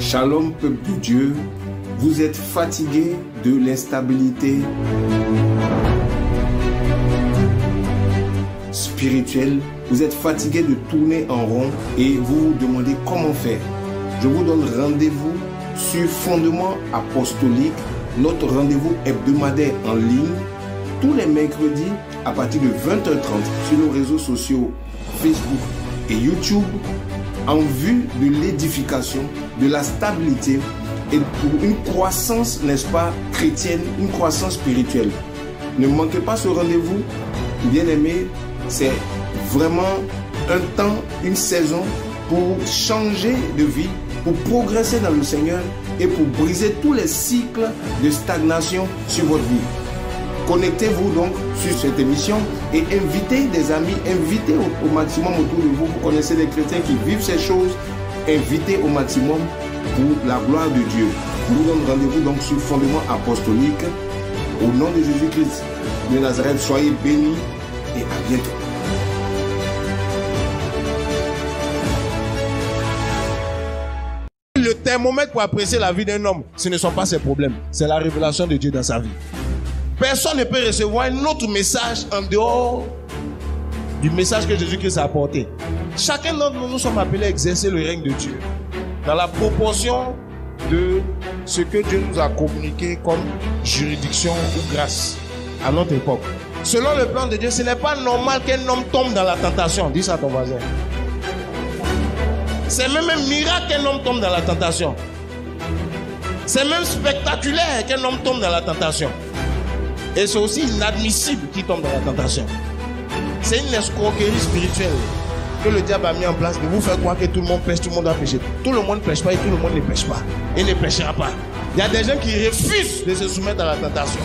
Shalom peuple de Dieu, vous êtes fatigué de l'instabilité spirituelle, vous êtes fatigué de tourner en rond et vous vous demandez comment faire. Je vous donne rendez-vous sur Fondement Apostolique, notre rendez-vous hebdomadaire en ligne, tous les mercredis à partir de 20h30 sur nos réseaux sociaux Facebook et YouTube, en vue de l'édification, de la stabilité et pour une croissance, n'est-ce pas, chrétienne, une croissance spirituelle. Ne manquez pas ce rendez-vous, bien-aimés, c'est vraiment un temps, une saison pour changer de vie, pour progresser dans le Seigneur et pour briser tous les cycles de stagnation sur votre vie. Connectez-vous donc sur cette émission et invitez des amis, invitez au maximum autour de vous. Vous connaissez des chrétiens qui vivent ces choses, invitez au maximum pour la gloire de Dieu. Je vous donne rendez-vous donc sur Fondement Apostolique. Au nom de Jésus-Christ de Nazareth, soyez bénis et à bientôt. Le thermomètre pour apprécier la vie d'un homme, ce ne sont pas ses problèmes, c'est la révélation de Dieu dans sa vie. Personne ne peut recevoir un autre message en dehors du message que Jésus-Christ a apporté. Chacun d'entre nous, nous sommes appelés à exercer le règne de Dieu dans la proportion de ce que Dieu nous a communiqué comme juridiction ou grâce à notre époque. Selon le plan de Dieu, ce n'est pas normal qu'un homme tombe dans la tentation. Dis ça à ton voisin. C'est même un miracle qu'un homme tombe dans la tentation. C'est même spectaculaire qu'un homme tombe dans la tentation. Et c'est aussi inadmissible qu'il tombe dans la tentation. C'est une escroquerie spirituelle que le diable a mis en place de vous faire croire que tout le monde pêche, tout le monde doit pêcher. Tout le monde ne pêche pas et tout le monde ne pêche pas. Et ne pêchera pas. Il y a des gens qui refusent de se soumettre à la tentation.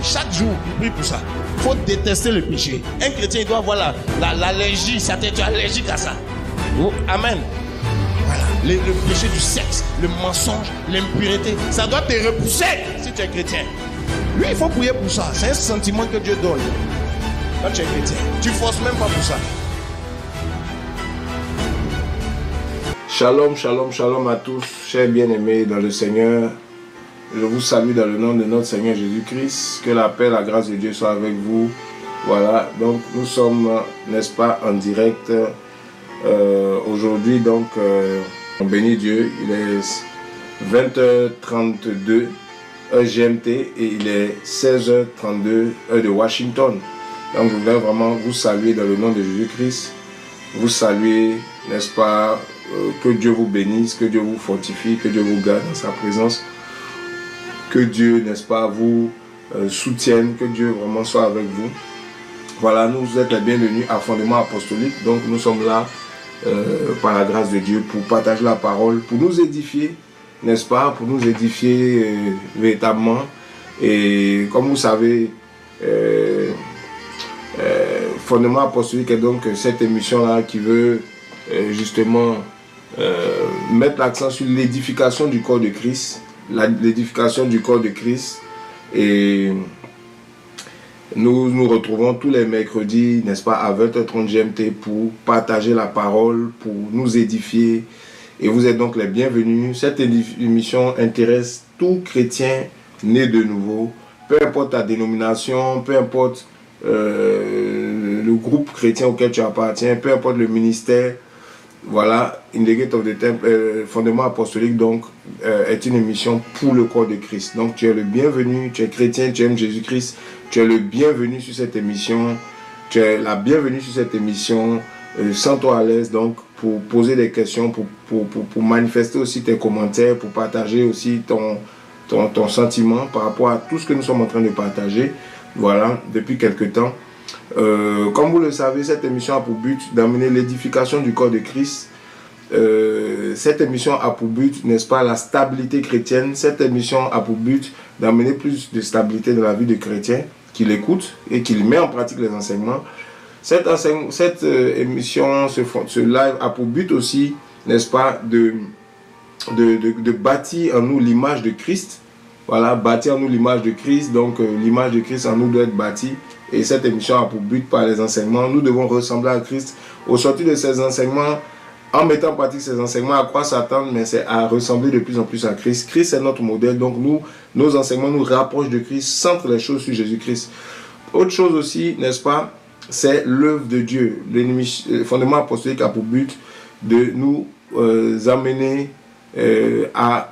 Chaque jour, ils prient pour ça. Il faut détester le péché. Un chrétien, il doit avoir l'allergie. Tu es allergique à ça. Oh, amen. Voilà. Le péché du sexe, le mensonge, l'impureté, ça doit te repousser si tu es chrétien. Lui, il faut prier pour ça. C'est un sentiment que Dieu donne. Quand tu es chrétien, tu ne forces même pas pour ça. Shalom, shalom, shalom à tous, chers bien-aimés dans le Seigneur. Je vous salue dans le nom de notre Seigneur Jésus-Christ. Que la paix, la grâce de Dieu soit avec vous. Voilà, donc nous sommes, n'est-ce pas, en direct aujourd'hui. Donc, on bénit Dieu. Il est 20h32. Heure GMT et il est 16h32 heure de Washington. Donc je voudrais vraiment vous saluer dans le nom de Jésus-Christ. Vous saluer, n'est-ce pas, que Dieu vous bénisse, que Dieu vous fortifie, que Dieu vous garde dans sa présence. Que Dieu, n'est-ce pas, vous soutienne, que Dieu vraiment soit avec vous. Voilà, nous êtes les bienvenus à Fondement Apostolique. Donc nous sommes là par la grâce de Dieu pour partager la parole, pour nous édifier, n'est-ce pas, pour nous édifier véritablement. Et comme vous savez, Fondement Apostolique est donc cette émission-là qui veut justement mettre l'accent sur l'édification du corps de Christ, l'édification du corps de Christ. Et nous nous retrouvons tous les mercredis, n'est-ce pas, à 20h30 GMT pour partager la parole, pour nous édifier. Et vous êtes donc les bienvenus. Cette émission intéresse tout chrétien né de nouveau, peu importe ta dénomination, peu importe le groupe chrétien auquel tu appartiens, peu importe le ministère. Voilà, In the Gate of the Temple, Fondement Apostolique donc est une émission pour le corps de Christ. Donc tu es le bienvenu, tu es chrétien, tu aimes Jésus-Christ, tu es le bienvenu sur cette émission, tu es la bienvenue sur cette émission. Sens-toi à l'aise donc pour poser des questions, pour manifester aussi tes commentaires, pour partager aussi ton sentiment par rapport à tout ce que nous sommes en train de partager, voilà, depuis quelque temps. Comme vous le savez, cette émission a pour but d'amener l'édification du corps de Christ. Cette émission a pour but, n'est-ce pas, la stabilité chrétienne. Cette émission a pour but d'amener plus de stabilité dans la vie de chrétiens qui l'écoutent et qui met en pratique les enseignements. Cette émission, ce live a pour but aussi, n'est-ce pas, de bâtir en nous l'image de Christ. Voilà, bâtir en nous l'image de Christ. Donc, l'image de Christ en nous doit être bâtie. Et cette émission a pour but, par les enseignements, nous devons ressembler à Christ. Au sortir de ces enseignements, en mettant en pratique ces enseignements, à quoi s'attendre, mais c'est à ressembler de plus en plus à Christ. Christ est notre modèle, donc nous, nos enseignements nous rapprochent de Christ, centrent les choses sur Jésus-Christ. Autre chose aussi, n'est-ce pas, c'est l'œuvre de Dieu. Le fondement apostolique a pour but de nous amener à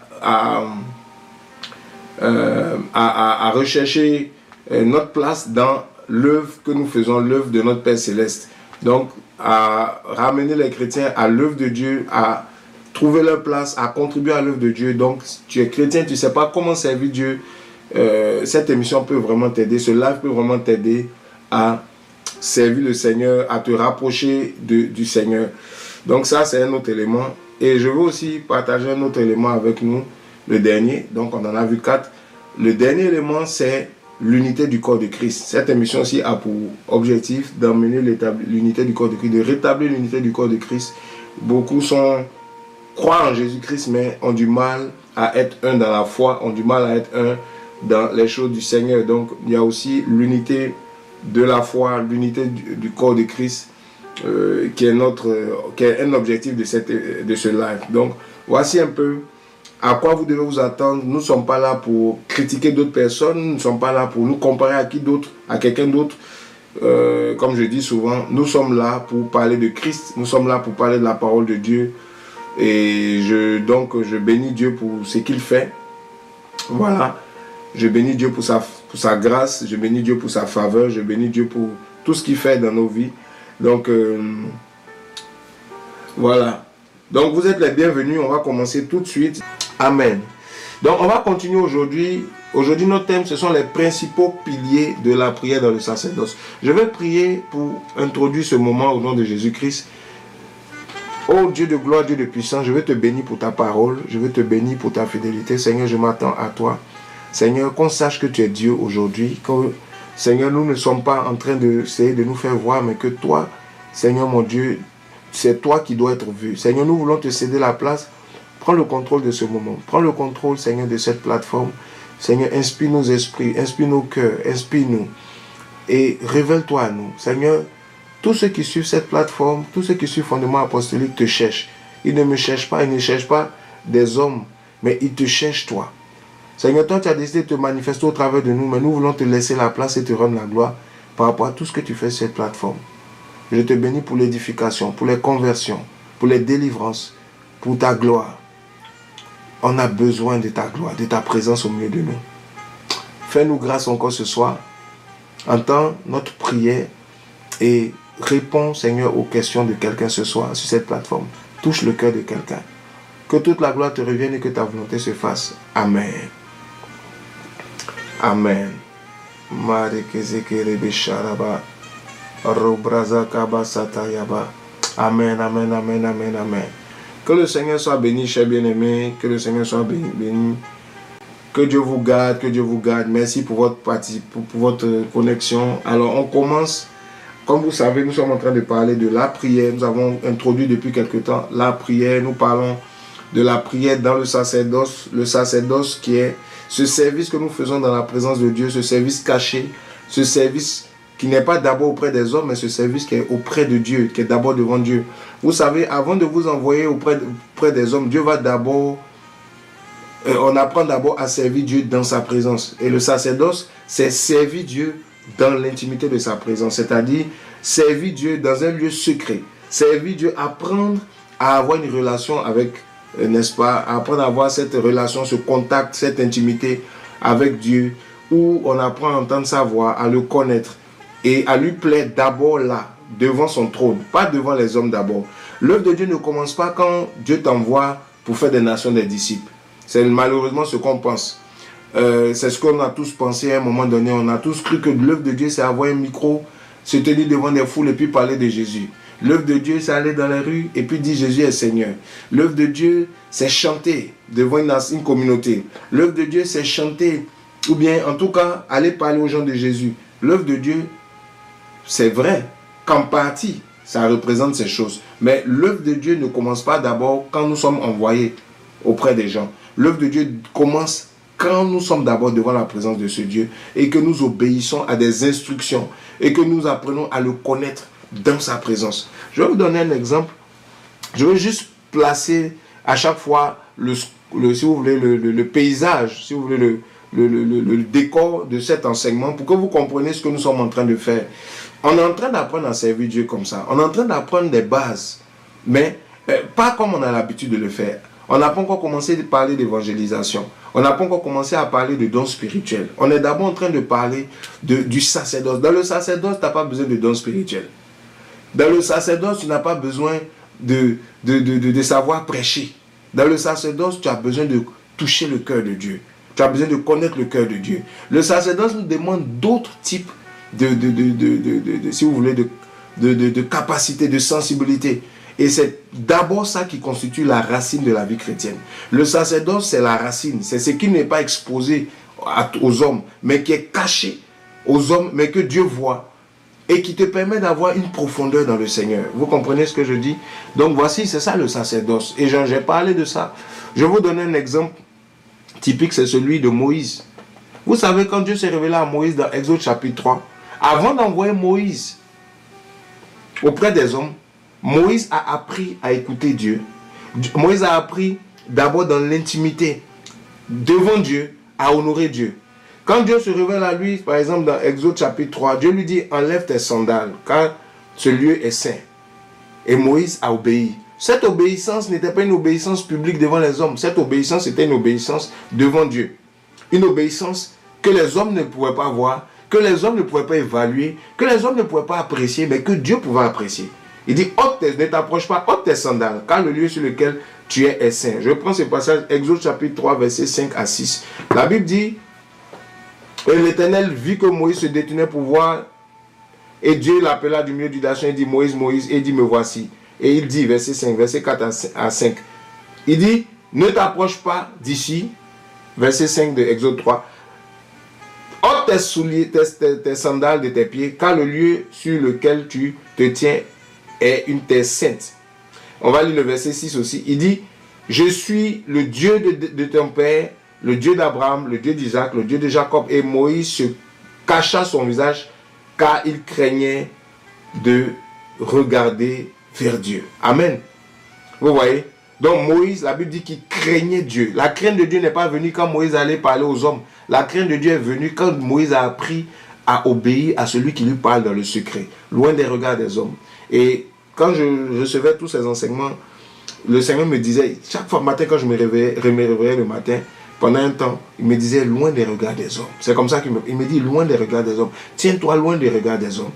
rechercher notre place dans l'œuvre que nous faisons, l'œuvre de notre Père Céleste. Donc, à ramener les chrétiens à l'œuvre de Dieu, à trouver leur place, à contribuer à l'œuvre de Dieu. Donc, si tu es chrétien, tu ne sais pas comment servir Dieu, cette émission peut vraiment t'aider, ce live peut vraiment t'aider à servir le Seigneur, à te rapprocher du Seigneur. Donc ça, c'est un autre élément. Et je veux aussi partager un autre élément avec nous, le dernier. Donc, on en a vu 4. Le dernier élément, c'est l'unité du corps de Christ. Cette émission aussi a pour objectif d'emmener l'unité du corps de Christ, de rétablir l'unité du corps de Christ. Beaucoup croient en Jésus-Christ, mais ont du mal à être un dans la foi, ont du mal à être un dans les choses du Seigneur. Donc, il y a aussi l'unité de la foi, l'unité du corps de Christ, qui est un objectif de ce live. Donc, voici un peu à quoi vous devez vous attendre. Nous ne sommes pas là pour critiquer d'autres personnes, nous ne sommes pas là pour nous comparer à qui d'autre, à quelqu'un d'autre. Comme je dis souvent, nous sommes là pour parler de Christ, nous sommes là pour parler de la parole de Dieu. Et je bénis Dieu pour ce qu'il fait. Voilà. Je bénis Dieu pour sa grâce, je bénis Dieu pour sa faveur, je bénis Dieu pour tout ce qu'il fait dans nos vies. Donc, voilà. Donc, vous êtes les bienvenus. On va commencer tout de suite. Amen. Donc, on va continuer aujourd'hui. Aujourd'hui, notre thème, ce sont les principaux piliers de la prière dans le sacerdoce. Je vais prier pour introduire ce moment au nom de Jésus-Christ. Oh Dieu de gloire, Dieu de puissance, je veux te bénir pour ta parole. Je veux te bénir pour ta fidélité. Seigneur, je m'attends à toi. Seigneur, qu'on sache que tu es Dieu aujourd'hui. Seigneur, nous ne sommes pas en train d'essayer de nous faire voir, mais que toi, Seigneur mon Dieu, c'est toi qui dois être vu. Seigneur, nous voulons te céder la place. Prends le contrôle de ce moment. Prends le contrôle, Seigneur, de cette plateforme. Seigneur, inspire nos esprits, inspire nos cœurs, inspire-nous. Et révèle-toi à nous. Seigneur, tous ceux qui suivent cette plateforme, tous ceux qui suivent Fondement Apostolique te cherchent. Ils ne me cherchent pas, ils ne cherchent pas des hommes, mais ils te cherchent toi. Seigneur, toi, tu as décidé de te manifester au travers de nous, mais nous voulons te laisser la place et te rendre la gloire par rapport à tout ce que tu fais sur cette plateforme. Je te bénis pour l'édification, pour les conversions, pour les délivrances, pour ta gloire. On a besoin de ta gloire, de ta présence au milieu de nous. Fais-nous grâce encore ce soir. Entends notre prière et réponds, Seigneur, aux questions de quelqu'un ce soir sur cette plateforme. Touche le cœur de quelqu'un. Que toute la gloire te revienne et que ta volonté se fasse. Amen. Amen. Amen, amen, amen, amen, amen. Que le Seigneur soit béni, chers bien-aimés. Que le Seigneur soit béni. Que Dieu vous garde, que Dieu vous garde. Merci pour votre connexion. Alors, on commence. Comme vous savez, nous sommes en train de parler de la prière. Nous avons introduit depuis quelque temps la prière. Nous parlons de la prière dans le sacerdoce. Le sacerdoce qui est ce service que nous faisons dans la présence de Dieu, ce service caché, ce service qui n'est pas d'abord auprès des hommes, mais ce service qui est auprès de Dieu, qui est d'abord devant Dieu. Vous savez, avant de vous envoyer auprès des hommes, Dieu va d'abord, on apprend d'abord à servir Dieu dans sa présence. Et le sacerdoce, c'est servir Dieu dans l'intimité de sa présence, c'est-à-dire servir Dieu dans un lieu secret, servir Dieu, apprendre à avoir une relation avec, n'est-ce pas, apprendre à avoir cette relation, ce contact, cette intimité avec Dieu, où on apprend à entendre sa voix, à le connaître et à lui plaire d'abord là, devant son trône, pas devant les hommes d'abord. L'œuvre de Dieu ne commence pas quand Dieu t'envoie pour faire des nations des disciples. C'est malheureusement ce qu'on pense. C'est ce qu'on a tous pensé à un moment donné. On a tous cru que l'œuvre de Dieu, c'est avoir un micro, se tenir devant des foules et puis parler de Jésus. L'œuvre de Dieu, c'est aller dans les rues et puis dire Jésus est Seigneur. L'œuvre de Dieu, c'est chanter devant une communauté. L'œuvre de Dieu, c'est chanter, ou bien en tout cas, aller parler aux gens de Jésus. L'œuvre de Dieu, c'est vrai qu'en partie, ça représente ces choses. Mais l'œuvre de Dieu ne commence pas d'abord quand nous sommes envoyés auprès des gens. L'œuvre de Dieu commence quand nous sommes d'abord devant la présence de ce Dieu et que nous obéissons à des instructions et que nous apprenons à le connaître dans sa présence. Je vais vous donner un exemple Je veux juste placer à chaque fois si vous voulez, le paysage, si vous voulez, le décor de cet enseignement pour que vous compreniez ce que nous sommes en train de faire. On est en train d'apprendre à servir Dieu comme ça. On est en train d'apprendre des bases, mais pas comme on a l'habitude de le faire. On n'a pas encore commencé à parler d'évangélisation. On n'a pas encore commencé à parler de dons spirituels. On est d'abord en train de parler du sacerdoce. Dans le sacerdoce, tu n'as pas besoin de dons spirituels. Dans le sacerdoce, tu n'as pas besoin de savoir prêcher. Dans le sacerdoce, tu as besoin de toucher le cœur de Dieu. Tu as besoin de connaître le cœur de Dieu. Le sacerdoce nous demande d'autres types si vous voulez, de capacité, de sensibilité. Et c'est d'abord ça qui constitue la racine de la vie chrétienne. Le sacerdoce, c'est la racine. C'est ce qui n'est pas exposé aux hommes, mais qui est caché aux hommes, mais que Dieu voit. Et qui te permet d'avoir une profondeur dans le Seigneur. Vous comprenez ce que je dis? Donc voici, c'est ça le sacerdoce. Et j'ai parlé de ça. Je vais vous donner un exemple typique, c'est celui de Moïse. Vous savez, quand Dieu s'est révélé à Moïse dans Exode chapitre 3, avant d'envoyer Moïse auprès des hommes, Moïse a appris à écouter Dieu. Moïse a appris d'abord dans l'intimité, devant Dieu, à honorer Dieu. Quand Dieu se révèle à lui, par exemple dans Exode chapitre 3, Dieu lui dit, enlève tes sandales, car ce lieu est saint. Et Moïse a obéi. Cette obéissance n'était pas une obéissance publique devant les hommes. Cette obéissance était une obéissance devant Dieu. Une obéissance que les hommes ne pouvaient pas voir, que les hommes ne pouvaient pas évaluer, que les hommes ne pouvaient pas apprécier, mais que Dieu pouvait apprécier. Il dit, ne t'approche pas, ôte tes sandales, car le lieu sur lequel tu es saint. Je prends ce passage, Exode chapitre 3, versets 5 à 6. La Bible dit, et l'Éternel vit que Moïse se détenait pour voir, et Dieu l'appela du milieu du Dachan, et dit, Moïse, Moïse, et il dit, me voici. Et il dit, verset 5, verset 4 à 5, il dit, ne t'approche pas d'ici, verset 5 de Exode 3, ôte tes souliers, tes sandales de tes pieds, car le lieu sur lequel tu te tiens est une terre sainte. On va lire le verset 6 aussi. Il dit, je suis le Dieu de ton père, le Dieu d'Abraham, le Dieu d'Isaac, le Dieu de Jacob. Et Moïse se cacha son visage, car il craignait de regarder vers Dieu. Amen. Vous voyez? Donc Moïse, la Bible dit qu'il craignait Dieu. La crainte de Dieu n'est pas venue quand Moïse allait parler aux hommes. La crainte de Dieu est venue quand Moïse a appris à obéir à celui qui lui parle dans le secret, loin des regards des hommes. Et quand je recevais tous ces enseignements, le Seigneur me disait, chaque fois matin quand je me réveillais le matin, pendant un temps, il me disait loin des regards des hommes. C'est comme ça qu'il me dit loin des regards des hommes. Tiens-toi loin des regards des hommes.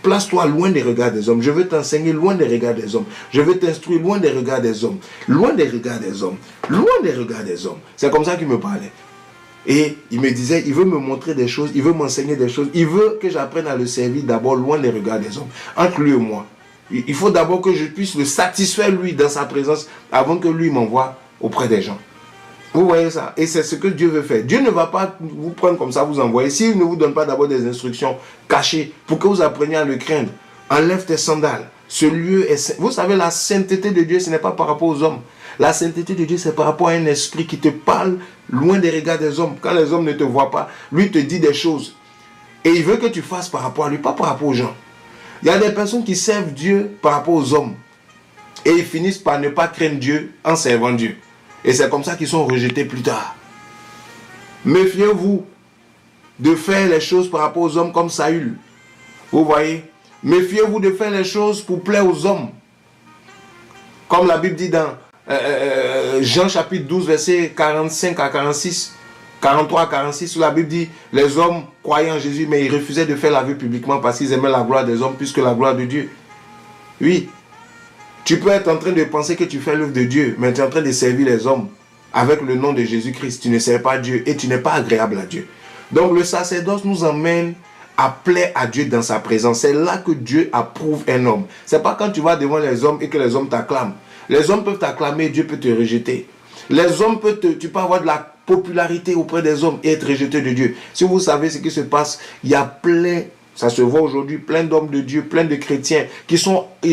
Place-toi loin des regards des hommes. Je veux t'enseigner loin des regards des hommes. Je veux t'instruire loin des regards des hommes. Loin des regards des hommes. Loin des regards des hommes. C'est comme ça qu'il me parlait. Et il me disait, il veut me montrer des choses, il veut m'enseigner des choses. Il veut que j'apprenne à le servir d'abord loin des regards des hommes. Entre lui et moi. Il faut d'abord que je puisse le satisfaire lui dans sa présence avant que lui m'envoie auprès des gens. Vous voyez ça? Et c'est ce que Dieu veut faire. Dieu ne va pas vous prendre comme ça, vous envoyer. S'il ne vous donne pas d'abord des instructions cachées pour que vous appreniez à le craindre, enlève tes sandales. Ce lieu est saint. Vous savez, la sainteté de Dieu, ce n'est pas par rapport aux hommes. La sainteté de Dieu, c'est par rapport à un esprit qui te parle loin des regards des hommes. Quand les hommes ne te voient pas, lui te dit des choses. Et il veut que tu fasses par rapport à lui, pas par rapport aux gens. Il y a des personnes qui servent Dieu par rapport aux hommes. Et ils finissent par ne pas craindre Dieu en servant Dieu. Et c'est comme ça qu'ils sont rejetés plus tard. Méfiez-vous de faire les choses par rapport aux hommes comme Saül. Vous voyez? Méfiez-vous de faire les choses pour plaire aux hommes. Comme la Bible dit dans Jean chapitre 12, versets 45 à 46, 43 à 46, où la Bible dit, les hommes croyaient en Jésus, mais ils refusaient de faire la vie publiquement parce qu'ils aimaient la gloire des hommes plus que la gloire de Dieu. Oui. Tu peux être en train de penser que tu fais l'œuvre de Dieu, mais tu es en train de servir les hommes avec le nom de Jésus-Christ. Tu ne sers pas Dieu et tu n'es pas agréable à Dieu. Donc le sacerdoce nous emmène à plaire à Dieu dans sa présence. C'est là que Dieu approuve un homme. Ce n'est pas quand tu vas devant les hommes et que les hommes t'acclament. Les hommes peuvent t'acclamer et Dieu peut te rejeter. Les hommes tu peux avoir de la popularité auprès des hommes et être rejeté de Dieu. Si vous savez ce qui se passe, il y a plein, ça se voit aujourd'hui, plein d'hommes de Dieu, plein de chrétiens ils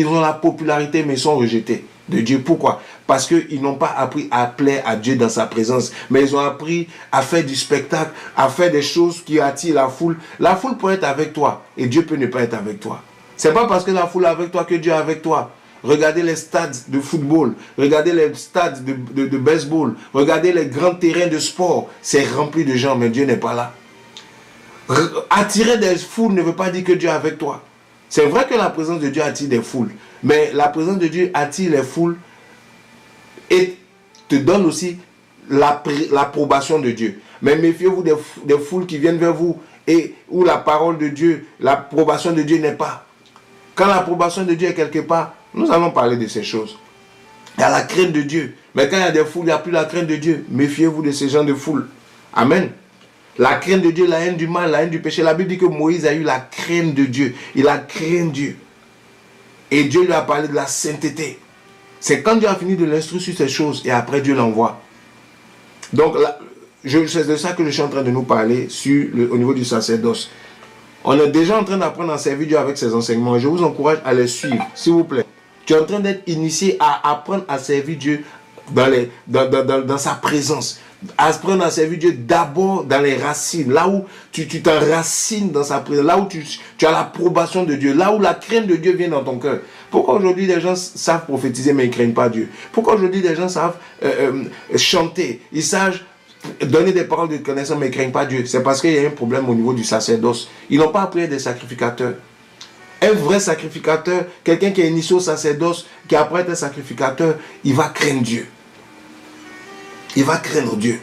ont la popularité mais ils sont rejetés de Dieu. Pourquoi? Parce qu'ils n'ont pas appris à plaire à Dieu dans sa présence, mais ils ont appris à faire du spectacle, à faire des choses qui attirent la foule. La foule peut être avec toi et Dieu peut ne pas être avec toi. C'est pas parce que la foule est avec toi que Dieu est avec toi. regardez les stades de football, regardez les stades de baseball, regardez les grands terrains de sport. C'est rempli de gens, mais Dieu n'est pas là. Attirer des foules ne veut pas dire que Dieu est avec toi. C'est vrai que la présence de Dieu attire des foules, mais la présence de Dieu attire les foules et te donne aussi l'approbation de Dieu. Mais méfiez-vous des foules qui viennent vers vous et où la parole de Dieu, l'approbation de Dieu n'est pas. Quand l'approbation de Dieu est quelque part, nous allons parler de ces choses. Il y a la crainte de Dieu. Mais quand il y a des foules, il n'y a plus la crainte de Dieu. Méfiez-vous de ces gens de foule. Amen. La crainte de Dieu, la haine du mal, la haine du péché. La Bible dit que Moïse a eu la crainte de Dieu. Il a craint Dieu. Et Dieu lui a parlé de la sainteté. C'est quand Dieu a fini de l'instruire sur ces choses et après Dieu l'envoie. Donc, c'est de ça que je suis en train de nous parler au niveau du sacerdoce. On est déjà en train d'apprendre à servir Dieu avec ces enseignements. Je vous encourage à les suivre, s'il vous plaît. Tu es en train d'être initié à apprendre à servir Dieu dans sa présence. Apprendre à servir Dieu d'abord dans les racines. Là où tu t'enracines dans sa présence. Là où tu as l'approbation de Dieu. Là où la crainte de Dieu vient dans ton cœur. Pourquoi aujourd'hui les gens savent prophétiser mais ils ne craignent pas Dieu? Pourquoi aujourd'hui les gens savent chanter? Ils savent donner des paroles de connaissance mais ils ne craignent pas Dieu? C'est parce qu'il y a un problème au niveau du sacerdoce. Ils n'ont pas appris des sacrificateurs. Un vrai sacrificateur, quelqu'un qui est initié au sacerdoce, qui apprend à être un sacrificateur, il va craindre Dieu. Il va craindre Dieu.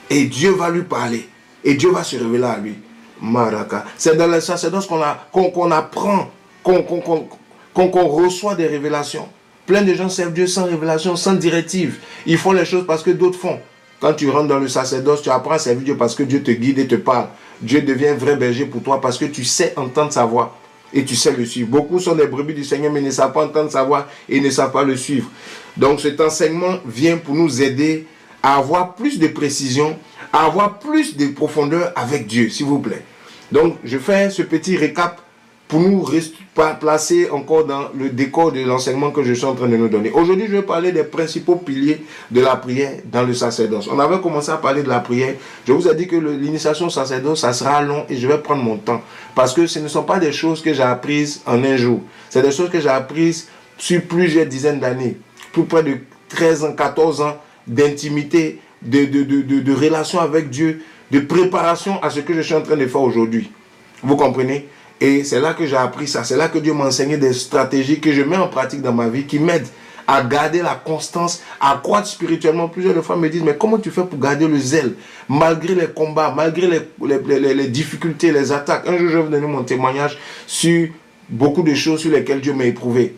Et Dieu va lui parler. Et Dieu va se révéler à lui. Maraka. C'est dans le sacerdoce qu'on apprend, qu'on reçoit des révélations. Plein de gens servent Dieu sans révélation, sans directive. Ils font les choses parce que d'autres font. Quand tu rentres dans le sacerdoce, tu apprends à servir Dieu parce que Dieu te guide et te parle. Dieu devient un vrai berger pour toi parce que tu sais entendre sa voix. Et tu sais le suivre. Beaucoup sont des brebis du Seigneur, mais ne savent pas entendre sa voix et ne savent pas le suivre. Donc cet enseignement vient pour nous aider à avoir plus de précision, à avoir plus de profondeur avec Dieu, s'il vous plaît. Donc je fais ce petit récap pour nous placer encore dans le décor de l'enseignement que je suis en train de nous donner. Aujourd'hui, je vais parler des principaux piliers de la prière dans le sacerdoce. On avait commencé à parler de la prière. Je vous ai dit que l'initiation au sacerdoce, ça sera long et je vais prendre mon temps. Parce que ce ne sont pas des choses que j'ai apprises en un jour. C'est des choses que j'ai apprises sur plusieurs dizaines d'années. Plus près de 13 ans, 14 ans d'intimité, de relation avec Dieu, de préparation à ce que je suis en train de faire aujourd'hui. Vous comprenez? Et c'est là que j'ai appris ça. C'est là que Dieu m'a enseigné des stratégies que je mets en pratique dans ma vie, qui m'aident à garder la constance, à croître spirituellement. Plusieurs fois me disent, mais comment tu fais pour garder le zèle, malgré les combats, malgré les difficultés, les attaques? Un jour, je vais vous donner mon témoignage sur beaucoup de choses sur lesquelles Dieu m'a éprouvé.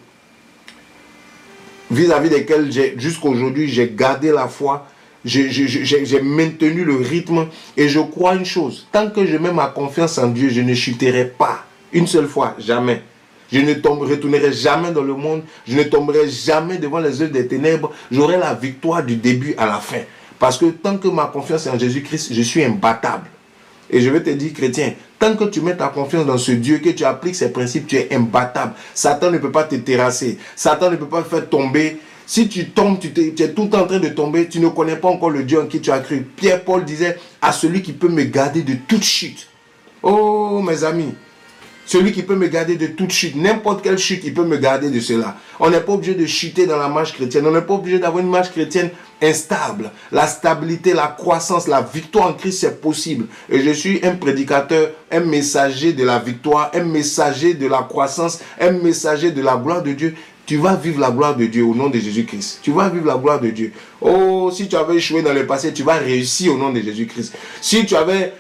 Vis-à-vis desquelles, jusqu'à aujourd'hui, j'ai gardé la foi, j'ai maintenu le rythme. Et je crois une chose, tant que je mets ma confiance en Dieu, je ne chuterai pas. Une seule fois, jamais. Je ne retournerai jamais dans le monde. Je ne tomberai jamais devant les œuvres des ténèbres. J'aurai la victoire du début à la fin. Parce que tant que ma confiance est en Jésus-Christ, je suis imbattable. Et je vais te dire, chrétien, tant que tu mets ta confiance dans ce Dieu, que tu appliques ses principes, tu es imbattable. Satan ne peut pas te terrasser. Satan ne peut pas te faire tomber. Si tu tombes, tu es tout le temps en train de tomber, tu ne connais pas encore le Dieu en qui tu as cru. Pierre-Paul disait, à celui qui peut me garder de toute chute. Oh, mes amis, celui qui peut me garder de toute chute, n'importe quelle chute, il peut me garder de cela. On n'est pas obligé de chuter dans la marche chrétienne. On n'est pas obligé d'avoir une marche chrétienne instable. La stabilité, la croissance, la victoire en Christ, c'est possible. Et je suis un prédicateur, un messager de la victoire, un messager de la croissance, un messager de la gloire de Dieu. Tu vas vivre la gloire de Dieu au nom de Jésus-Christ. Tu vas vivre la gloire de Dieu. Oh, si tu avais échoué dans le passé, tu vas réussir au nom de Jésus-Christ. Si tu avais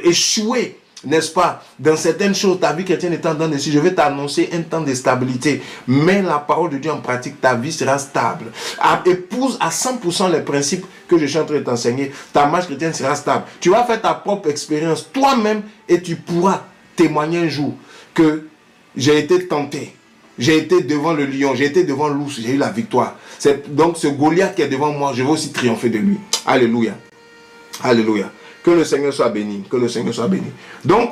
échoué, n'est-ce pas, dans certaines choses, ta vie chrétienne est en temps de si, je vais t'annoncer un temps de stabilité. Mets la parole de Dieu en pratique, ta vie sera stable. Épouse à 100% les principes que je suis en train de t'enseigner. Ta marche chrétienne sera stable. Tu vas faire ta propre expérience toi-même et tu pourras témoigner un jour que j'ai été tenté. J'ai été devant le lion, j'ai été devant l'ours, j'ai eu la victoire. Donc ce Goliath qui est devant moi, je vais aussi triompher de lui. Alléluia. Alléluia. Que le Seigneur soit béni. Que le Seigneur soit béni. Donc,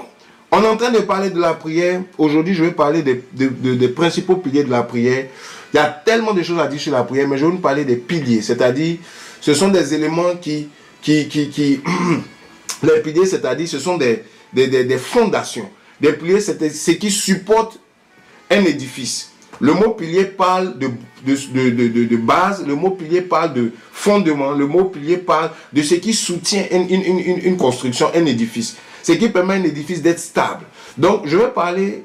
on est en train de parler de la prière. Aujourd'hui, je vais parler des principaux piliers de la prière. Il y a tellement de choses à dire sur la prière, mais je vais vous parler des piliers. C'est-à-dire, ce sont des éléments qui les piliers, c'est-à-dire, ce sont des fondations. Des piliers, c'est ce qui supporte un édifice. Le mot pilier parle de base, le mot pilier parle de fondement, le mot pilier parle de ce qui soutient une construction, un édifice. Ce qui permet à un édifice d'être stable. Donc, je vais parler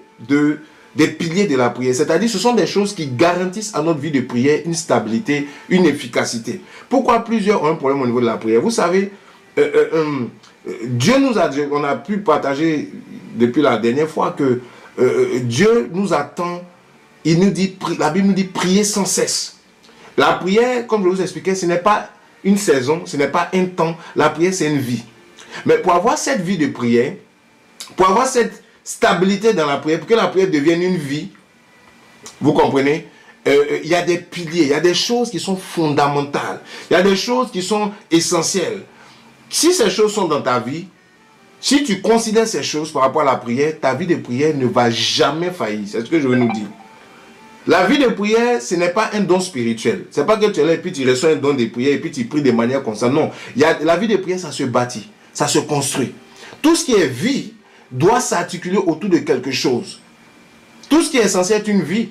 des piliers de la prière. C'est-à-dire, ce sont des choses qui garantissent à notre vie de prière une stabilité, une efficacité. Pourquoi plusieurs ont un problème au niveau de la prière? Vous savez, Dieu nous a, on a pu partager depuis la dernière fois que Dieu nous attend. Il nous dit, la Bible nous dit prier sans cesse. La prière, comme je vous expliquais, ce n'est pas une saison, ce n'est pas un temps. La prière, c'est une vie. Mais pour avoir cette vie de prière, pour avoir cette stabilité dans la prière, pour que la prière devienne une vie, vous comprenez, il y a des piliers, il y a des choses qui sont fondamentales, il y a des choses qui sont essentielles. Si ces choses sont dans ta vie, si tu considères ces choses par rapport à la prière, ta vie de prière ne va jamais faillir. C'est ce que je veux nous dire. La vie de prière, ce n'est pas un don spirituel. Ce n'est pas que tu es là et puis tu reçois un don de prière et puis tu pries de manière constante. Non, la vie de prière, ça se bâtit, ça se construit. Tout ce qui est vie doit s'articuler autour de quelque chose. Tout ce qui est censé être une vie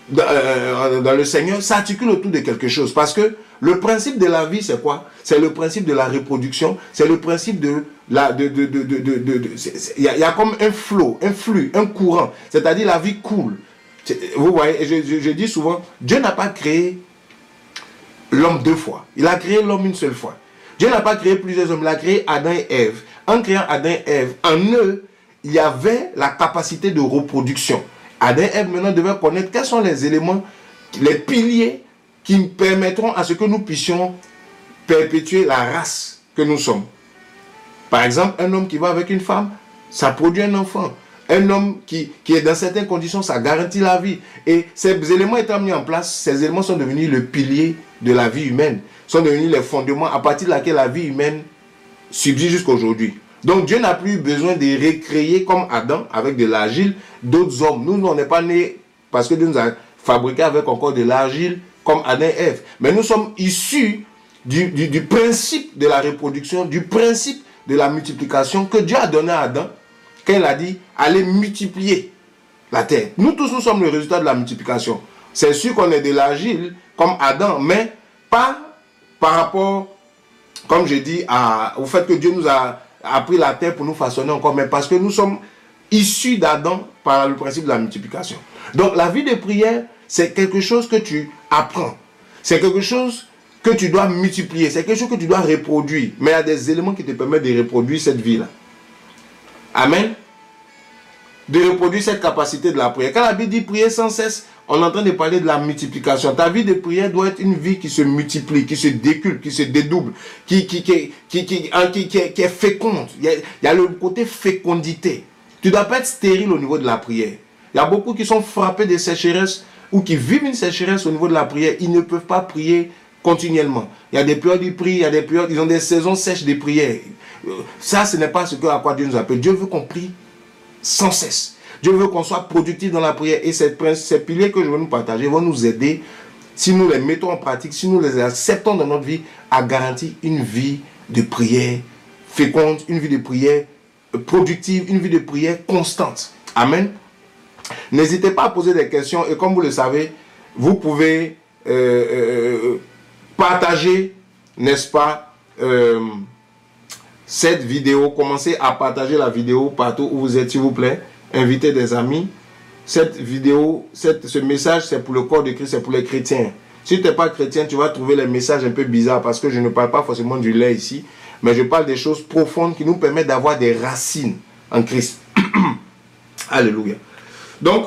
dans le Seigneur s'articule autour de quelque chose. Parce que le principe de la vie, c'est quoi? C'est le principe de la reproduction. C'est le principe de la... Il y a comme un flot, un flux, un courant. C'est-à-dire la vie coule. Vous voyez, je dis souvent, Dieu n'a pas créé l'homme deux fois. Il a créé l'homme une seule fois. Dieu n'a pas créé plusieurs hommes. Il a créé Adam et Ève. En créant Adam et Ève, en eux, il y avait la capacité de reproduction. Adam et Ève maintenant devaient connaître quels sont les éléments, les piliers qui permettront à ce que nous puissions perpétuer la race que nous sommes. Par exemple, un homme qui va avec une femme, ça produit un enfant. Un homme qui est dans certaines conditions, ça garantit la vie. Et ces éléments étant mis en place, ces éléments sont devenus le pilier de la vie humaine, sont devenus les fondements à partir de laquelle la vie humaine subsiste jusqu'à aujourd'hui. Donc Dieu n'a plus besoin de recréer comme Adam avec de l'argile d'autres hommes. Nous, on n'est pas nés parce que Dieu nous a fabriqués avec encore de l'argile comme Adam et Ève. Mais nous sommes issus du principe de la reproduction, du principe de la multiplication que Dieu a donné à Adam quand il a dit allez multiplier la terre. Nous tous, nous sommes le résultat de la multiplication. C'est sûr qu'on est de l'argile comme Adam, mais pas par rapport, comme je dis, au fait que Dieu nous a pris la terre pour nous façonner encore, mais parce que nous sommes issus d'Adam par le principe de la multiplication. Donc la vie de prière, c'est quelque chose que tu apprends. C'est quelque chose que tu dois multiplier. C'est quelque chose que tu dois reproduire. Mais il y a des éléments qui te permettent de reproduire cette vie-là. Amen. De reproduire cette capacité de la prière. Quand la Bible dit prier sans cesse, on est en train de parler de la multiplication. Ta vie de prière doit être une vie qui se multiplie, qui se décuple, qui se dédouble, qui est féconde. Il y a le côté fécondité. Tu ne dois pas être stérile au niveau de la prière. Il y a beaucoup qui sont frappés de sécheresse ou qui vivent une sécheresse au niveau de la prière. Ils ne peuvent pas prier continuellement. Il y a des périodes ils prient, il y a des périodes, ils ont des saisons sèches de prière. Ça, ce n'est pas ce à quoi Dieu nous appelle. Dieu veut qu'on prie sans cesse. Dieu veut qu'on soit productif dans la prière. Et ces piliers que je vais nous partager vont nous aider, si nous les mettons en pratique, si nous les acceptons dans notre vie, à garantir une vie de prière féconde, une vie de prière productive, une vie de prière constante. Amen. N'hésitez pas à poser des questions. Et comme vous le savez, vous pouvez partager, n'est-ce pas, cette vidéo. Commencez à partager la vidéo partout où vous êtes, s'il vous plaît. Invitez des amis. Cette vidéo, ce message, c'est pour le corps de Christ, c'est pour les chrétiens. Si tu n'es pas chrétien, tu vas trouver les messages un peu bizarres parce que je ne parle pas forcément du lait ici, mais je parle des choses profondes qui nous permettent d'avoir des racines en Christ. Alléluia. Donc,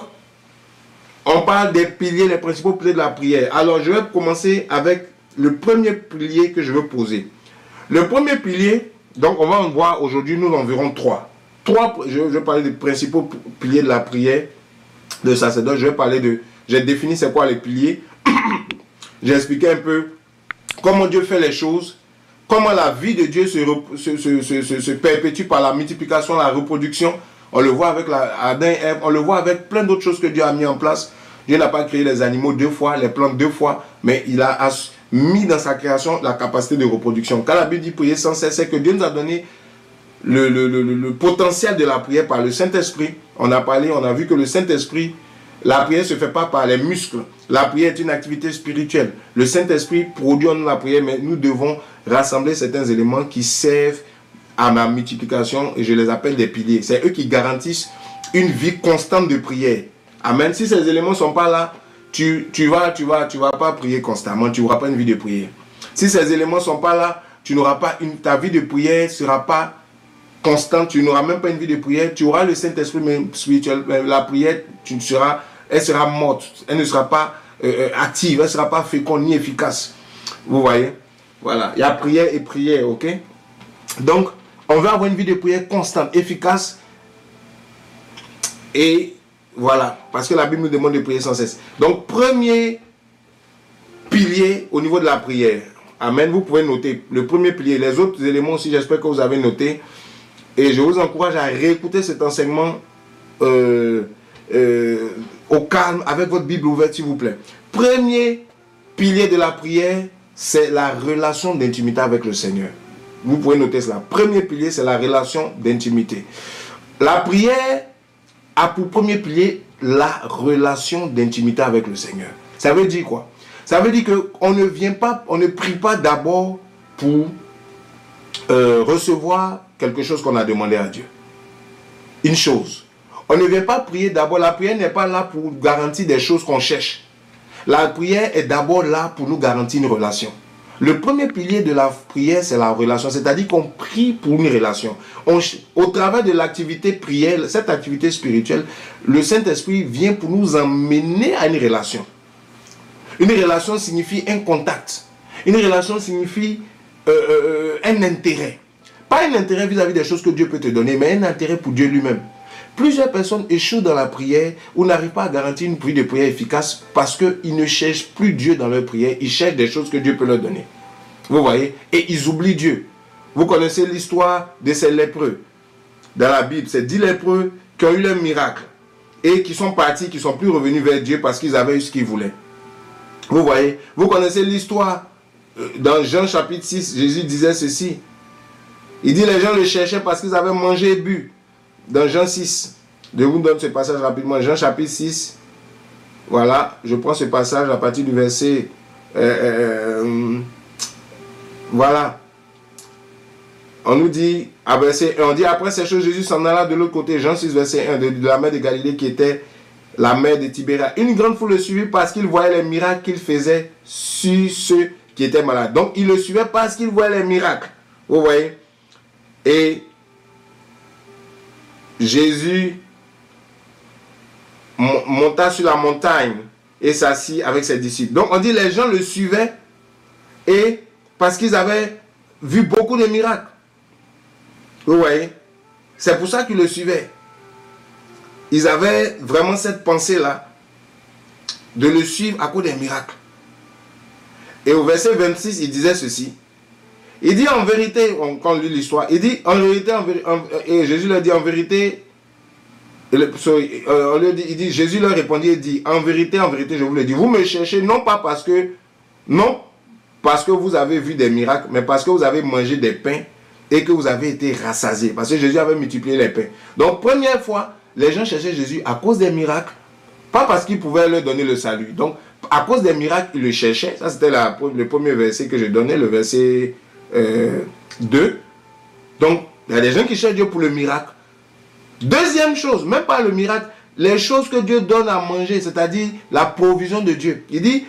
on parle des piliers, les principaux piliers de la prière. Alors, je vais commencer avec le premier pilier que je veux poser. Le premier pilier, donc on va en voir aujourd'hui, nous en verrons trois. Je vais parler des principaux piliers de la prière de sacerdoce. J'ai défini c'est quoi les piliers. J'ai expliqué un peu comment Dieu fait les choses, comment la vie de Dieu se perpétue par la multiplication, la reproduction. On le voit avec Adam et Ève, on le voit avec plein d'autres choses que Dieu a mis en place. Dieu n'a pas créé les animaux deux fois, les plantes deux fois, mais il a mis dans sa création la capacité de reproduction. Quand la Bible dit prier sans cesse, c'est que Dieu nous a donné le potentiel de la prière par le Saint-Esprit. On a vu que le Saint-Esprit La prière ne se fait pas par les muscles. La prière est une activité spirituelle. Le Saint-Esprit produit en nous la prière, mais nous devons rassembler certains éléments qui servent à ma multiplication, et je les appelle des piliers. C'est eux qui garantissent une vie constante de prière. Amen. Si ces éléments ne sont pas là, tu vas pas prier constamment, tu n'auras pas une vie de prière. Si ces éléments ne sont pas là, ta vie de prière ne sera pas constante, tu n'auras même pas une vie de prière, tu auras le Saint-Esprit, mais spirituel, la prière, elle sera morte, elle ne sera pas active, elle ne sera pas féconde ni efficace. Vous voyez? Voilà, il y a prière et prière, ok? Donc, on veut avoir une vie de prière constante, efficace, et voilà, parce que la Bible nous demande de prier sans cesse. Donc, premier pilier au niveau de la prière. Amen, vous pouvez noter le premier pilier. Les autres éléments aussi, j'espère que vous avez noté. Et je vous encourage à réécouter cet enseignement au calme, avec votre Bible ouverte, s'il vous plaît. Premier pilier de la prière, c'est la relation d'intimité avec le Seigneur. Vous pouvez noter cela. Premier pilier, c'est la relation d'intimité. La prière a pour premier pilier la relation d'intimité avec le Seigneur. Ça veut dire quoi? Ça veut dire qu'on ne prie pas d'abord pour recevoir quelque chose qu'on a demandé à Dieu. Une chose. On ne vient pas prier d'abord. La prière n'est pas là pour garantir des choses qu'on cherche. La prière est d'abord là pour nous garantir une relation. Le premier pilier de la prière, c'est la relation. C'est-à-dire qu'on prie pour une relation. Au travers de l'activité prière, cette activité spirituelle, le Saint-Esprit vient pour nous emmener à une relation. Une relation signifie un contact. Une relation signifie un intérêt. Pas un intérêt vis-à-vis des choses que Dieu peut te donner, mais un intérêt pour Dieu lui-même. Plusieurs personnes échouent dans la prière ou n'arrivent pas à garantir une prière de prière efficace parce qu'ils ne cherchent plus Dieu dans leur prière. Ils cherchent des choses que Dieu peut leur donner. Vous voyez? Et ils oublient Dieu. Vous connaissez l'histoire de ces lépreux. Dans la Bible, c'est 10 lépreux qui ont eu leur miracle et qui sont partis, qui ne sont plus revenus vers Dieu parce qu'ils avaient eu ce qu'ils voulaient. Vous voyez? Vous connaissez l'histoire dans Jean chapitre 6, Jésus disait ceci. Il dit les gens le cherchaient parce qu'ils avaient mangé et bu. Dans Jean 6, je vous donne ce passage rapidement. Jean chapitre 6, voilà, je prends ce passage à partir du verset, voilà. On nous dit, à verset 1, on dit après ces choses, Jésus s'en alla de l'autre côté, Jean 6, verset 1, de la mer de Galilée qui était la mer de Tibéria. Une grande foule le suivit parce qu'il voyait les miracles qu'il faisait sur ceux qui étaient malades. Donc, il le suivait parce qu'il voyait les miracles. Vous voyez? Et Jésus monta sur la montagne et s'assit avec ses disciples. Donc, on dit les gens le suivaient et parce qu'ils avaient vu beaucoup de miracles. Vous voyez? C'est pour ça qu'ils le suivaient. Ils avaient vraiment cette pensée-là de le suivre à cause des miracles. Et au verset 26, il disait ceci. Il dit en vérité, quand on lit l'histoire, il dit en vérité, et Jésus leur dit en vérité, Jésus leur répondit et dit en vérité, je vous le dis, vous me cherchez non pas parce que vous avez vu des miracles, mais parce que vous avez mangé des pains et que vous avez été rassasiés. Parce que Jésus avait multiplié les pains. Donc, première fois, les gens cherchaient Jésus à cause des miracles, pas parce qu'il pouvait leur donner le salut. Donc, à cause des miracles, ils le cherchaient. Ça, c'était le premier verset que je donnais, le verset 2. Donc, il y a des gens qui cherchent Dieu pour le miracle. Deuxième chose, même pas le miracle, les choses que Dieu donne à manger, c'est-à-dire la provision de Dieu. Il dit,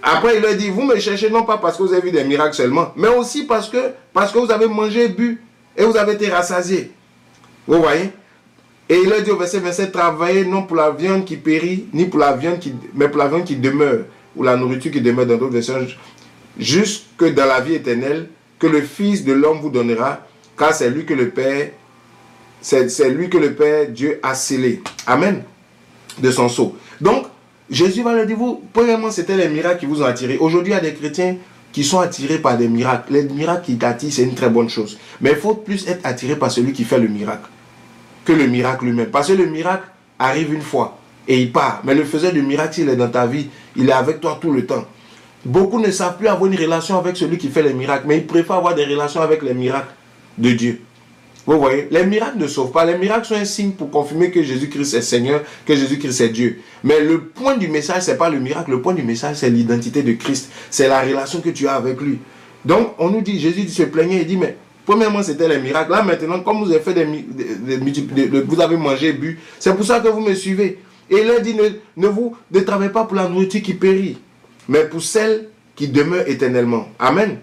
après il leur dit, vous me cherchez non pas parce que vous avez vu des miracles seulement, mais aussi parce que vous avez mangé, bu, et vous avez été rassasiés. Vous voyez? Et il leur dit au verset 27, travaillez non pour la viande qui périt, ni pour la viande mais pour la viande qui demeure, ou la nourriture qui demeure dans d'autres versions, jusque dans la vie éternelle, que le Fils de l'homme vous donnera, car c'est lui que le Père, Dieu a scellé. Amen. De son sceau. Donc, Jésus va leur dire, vous, premièrement, c'était les miracles qui vous ont attiré. Aujourd'hui, il y a des chrétiens qui sont attirés par des miracles. Les miracles qui t'attirent, c'est une très bonne chose. Mais il faut plus être attiré par celui qui fait le miracle que le miracle lui-même. Parce que le miracle arrive une fois et il part. Mais le faiseur du miracle, s'il est dans ta vie, il est avec toi tout le temps. Beaucoup ne savent plus avoir une relation avec celui qui fait les miracles, mais ils préfèrent avoir des relations avec les miracles de Dieu. Vous voyez, les miracles ne sauvent pas. Les miracles sont un signe pour confirmer que Jésus-Christ est Seigneur, que Jésus-Christ est Dieu. Mais le point du message, ce n'est pas le miracle. Le point du message, c'est l'identité de Christ. C'est la relation que tu as avec lui. Donc, on nous dit, Jésus se plaignait et dit, mais premièrement, c'était les miracles. Là, maintenant, comme vous avez fait vous avez mangé et bu, c'est pour ça que vous me suivez. Et il leur dit, ne travaillez pas pour la nourriture qui périt, mais pour celle qui demeure éternellement. Amen.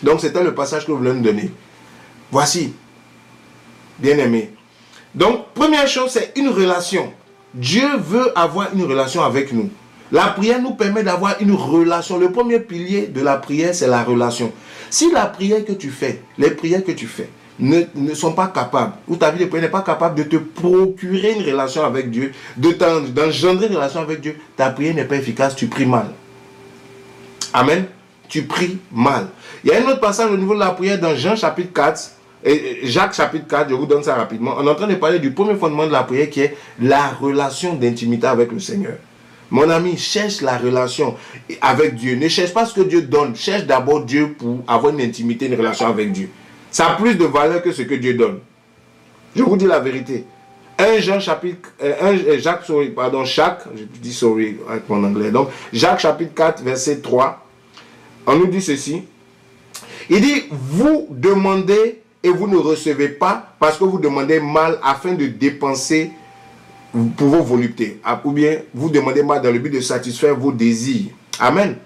Donc, c'était le passage que vous voulez nous donner. Voici. Bien-aimé. Donc, première chose, c'est une relation. Dieu veut avoir une relation avec nous. La prière nous permet d'avoir une relation. Le premier pilier de la prière, c'est la relation. Si la prière que tu fais, les prières que tu fais, ne sont pas capables, ou ta vie de prière n'est pas capable de te procurer une relation avec Dieu, d'engendrer une relation avec Dieu, ta prière n'est pas efficace, tu pries mal. Amen. Tu pries mal. Il y a un autre passage au niveau de la prière dans Jean chapitre 4, et Jacques chapitre 4, je vous donne ça rapidement. On est en train de parler du premier fondement de la prière qui est la relation d'intimité avec le Seigneur. Mon ami, cherche la relation avec Dieu. Ne cherche pas ce que Dieu donne. Cherche d'abord Dieu pour avoir une intimité, une relation avec Dieu. Ça a plus de valeur que ce que Dieu donne. Je vous dis la vérité. Jacques, je dis sorry avec mon anglais. Donc, Jacques chapitre 4, verset 3. On nous dit ceci. Il dit, vous demandez et vous ne recevez pas parce que vous demandez mal afin de dépenser pour vos voluptés. Ou bien vous demandez mal dans le but de satisfaire vos désirs. Amen.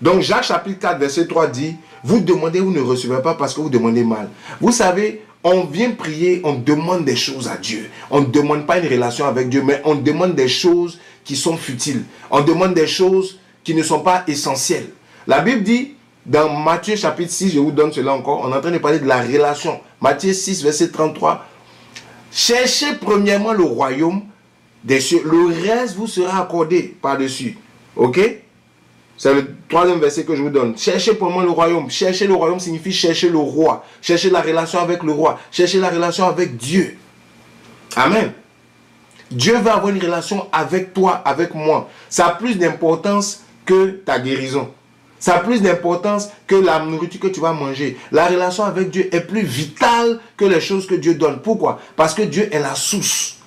Donc Jacques chapitre 4 verset 3 dit, vous demandez, vous ne recevez pas parce que vous demandez mal. Vous savez, on vient prier, on demande des choses à Dieu. On ne demande pas une relation avec Dieu, mais on demande des choses qui sont futiles. On demande des choses qui ne sont pas essentielles. La Bible dit, dans Matthieu chapitre 6, je vous donne cela encore, on est en train de parler de la relation. Matthieu 6 verset 33, cherchez premièrement le royaume des cieux, le reste vous sera accordé par-dessus. Ok? C'est le troisième verset que je vous donne. Cherchez pour moi le royaume. Chercher le royaume signifie chercher le roi. Chercher la relation avec le roi. Chercher la relation avec Dieu. Amen. Dieu veut avoir une relation avec toi, avec moi. Ça a plus d'importance que ta guérison. Ça a plus d'importance que la nourriture que tu vas manger. La relation avec Dieu est plus vitale que les choses que Dieu donne. Pourquoi? Parce que Dieu est la source.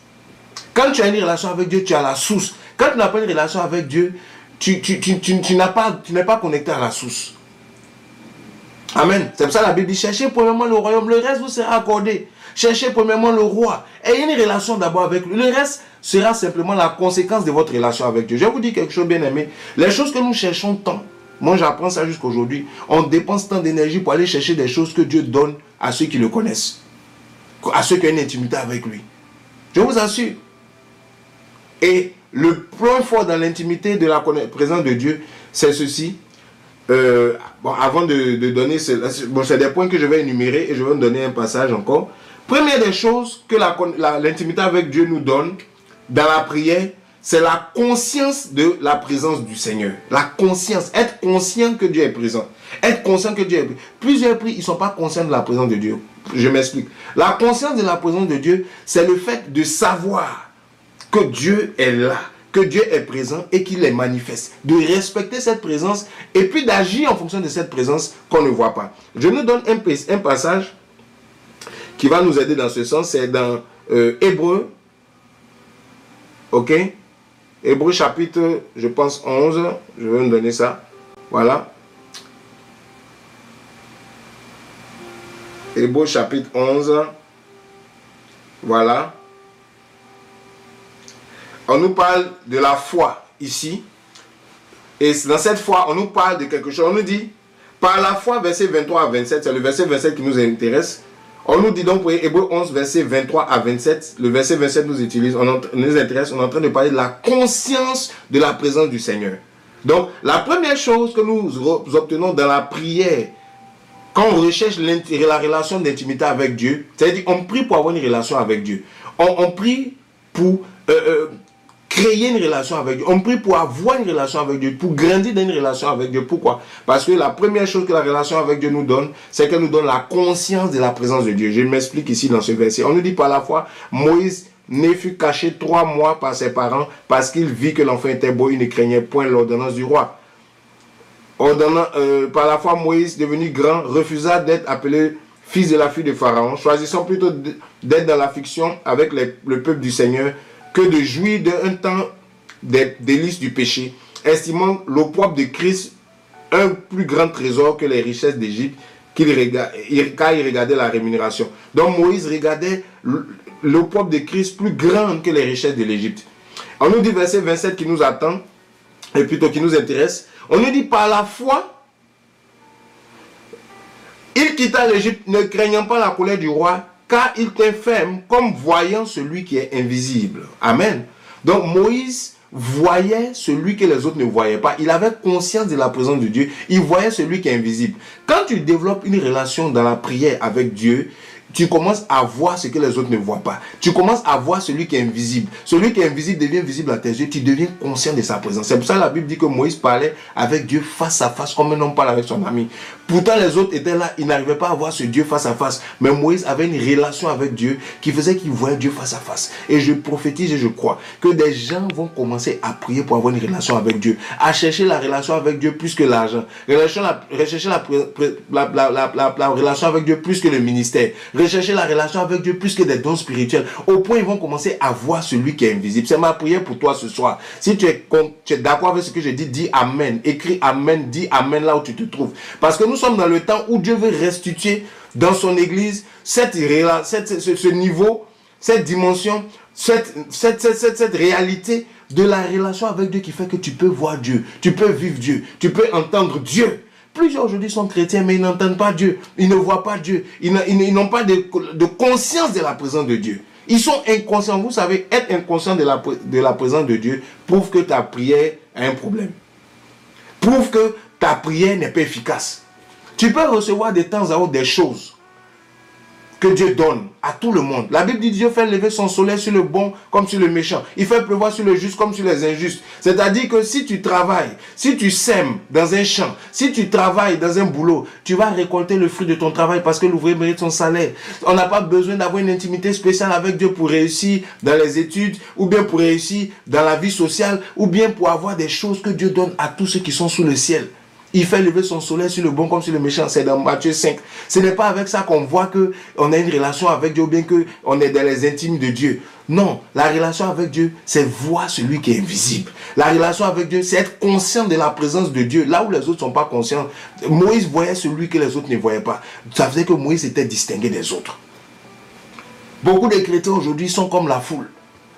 Quand tu as une relation avec Dieu, tu as la source. Quand tu n'as pas une relation avec Dieu, tu n'es pas connecté à la source. Amen. C'est pour ça que la Bible dit, cherchez premièrement le royaume, le reste vous sera accordé. Cherchez premièrement le roi. Ayez une relation d'abord avec lui. Le reste sera simplement la conséquence de votre relation avec Dieu. Je vais vous dire quelque chose, bien aimé. Les choses que nous cherchons tant, moi j'apprends ça jusqu'aujourd'hui, on dépense tant d'énergie pour aller chercher des choses que Dieu donne à ceux qui le connaissent. À ceux qui ont une intimité avec lui. Je vous assure. Et le point fort dans l'intimité de la présence de Dieu, c'est ceci. Avant de donner, c'est des points que je vais énumérer et je vais vous donner un passage encore. Première des choses que l'intimité avec Dieu nous donne dans la prière, c'est la conscience de la présence du Seigneur. La conscience, être conscient que Dieu est présent. Être conscient que Dieu est présent. Plusieurs prient, ils ne sont pas conscients de la présence de Dieu. Je m'explique. La conscience de la présence de Dieu, c'est le fait de savoir que Dieu est là, que Dieu est présent et qu'il est manifeste. De respecter cette présence et puis d'agir en fonction de cette présence qu'on ne voit pas. Je nous donne un passage qui va nous aider dans ce sens. C'est dans Hébreux. Ok? Hébreux chapitre, je pense 11. Je vais nous donner ça. Voilà. Hébreux chapitre 11. Voilà. On nous parle de la foi ici. Et dans cette foi, on nous parle de quelque chose. On nous dit, par la foi, verset 23 à 27, c'est le verset 27 qui nous intéresse. On nous dit donc pour Hébreux 11, verset 23 à 27, le verset 27 nous intéresse, on est en train de parler de la conscience de la présence du Seigneur. Donc, la première chose que nous obtenons dans la prière, quand on recherche la relation d'intimité avec Dieu, c'est-à-dire qu'on prie pour avoir une relation avec Dieu. On prie pour créer une relation avec Dieu. On prie pour avoir une relation avec Dieu, pour grandir dans une relation avec Dieu. Pourquoi? Parce que la première chose que la relation avec Dieu nous donne, c'est qu'elle nous donne la conscience de la présence de Dieu. Je m'explique ici dans ce verset. On nous dit par la foi, Moïse ne fut caché 3 mois par ses parents parce qu'il vit que l'enfant était beau, il ne craignait point l'ordonnance du roi. Par la foi, Moïse, devenu grand, refusa d'être appelé fils de la fille de Pharaon, choisissons plutôt d'être dans l'affliction avec le peuple du Seigneur que de jouir d'un temps des délices du péché, estimant l'opprobre de Christ un plus grand trésor que les richesses d'Égypte, car il regardait la rémunération. Donc Moïse regardait l'opprobre de Christ plus grande que les richesses de l'Égypte. On nous dit verset 27 qui nous attend, et plutôt qui nous intéresse. On nous dit par la foi, il quitta l'Égypte ne craignant pas la colère du roi, car il était ferme comme voyant celui qui est invisible. Amen. Donc Moïse voyait celui que les autres ne voyaient pas. Il avait conscience de la présence de Dieu. Il voyait celui qui est invisible. Quand tu développes une relation dans la prière avec Dieu, tu commences à voir ce que les autres ne voient pas. Tu commences à voir celui qui est invisible. Celui qui est invisible devient visible à tes yeux. Tu deviens conscient de sa présence. C'est pour ça que la Bible dit que Moïse parlait avec Dieu face à face, comme un homme parle avec son ami. Pourtant, les autres étaient là. Ils n'arrivaient pas à voir ce Dieu face à face. Mais Moïse avait une relation avec Dieu qui faisait qu'il voyait Dieu face à face. Et je prophétise et je crois que des gens vont commencer à prier pour avoir une relation avec Dieu. À chercher la relation avec Dieu plus que l'argent. Rechercher la relation avec Dieu plus que le ministère. Rechercher la relation avec Dieu plus que des dons spirituels. Au point, ils vont commencer à voir celui qui est invisible. C'est ma prière pour toi ce soir. Si tu es d'accord avec ce que je dis, dis Amen. Écris Amen, dis Amen là où tu te trouves. Parce que nous sommes dans le temps où Dieu veut restituer dans son église ce niveau, cette dimension, cette réalité de la relation avec Dieu qui fait que tu peux voir Dieu, tu peux vivre Dieu, tu peux entendre Dieu. Plusieurs aujourd'hui sont chrétiens, mais ils n'entendent pas Dieu. Ils ne voient pas Dieu. Ils n'ont pas de conscience de la présence de Dieu. Ils sont inconscients. Vous savez, être inconscient de la présence de Dieu prouve que ta prière a un problème. Prouve que ta prière n'est pas efficace. Tu peux recevoir de temps à autre des choses que Dieu donne à tout le monde. La Bible dit Dieu fait lever son soleil sur le bon comme sur le méchant. Il fait pleuvoir sur le juste comme sur les injustes. C'est-à-dire que si tu travailles, si tu sèmes dans un champ, si tu travailles dans un boulot, tu vas récolter le fruit de ton travail parce que l'ouvrier mérite son salaire. On n'a pas besoin d'avoir une intimité spéciale avec Dieu pour réussir dans les études, ou bien pour réussir dans la vie sociale, ou bien pour avoir des choses que Dieu donne à tous ceux qui sont sous le ciel. Il fait lever son soleil sur le bon comme sur le méchant. C'est dans Matthieu 5. Ce n'est pas avec ça qu'on voit qu'on a une relation avec Dieu ou bien qu'on est dans les intimes de Dieu. Non, la relation avec Dieu, c'est voir celui qui est invisible. La relation avec Dieu, c'est être conscient de la présence de Dieu. Là où les autres ne sont pas conscients, Moïse voyait celui que les autres ne voyaient pas. Ça faisait que Moïse était distingué des autres. Beaucoup de chrétiens aujourd'hui sont comme la foule.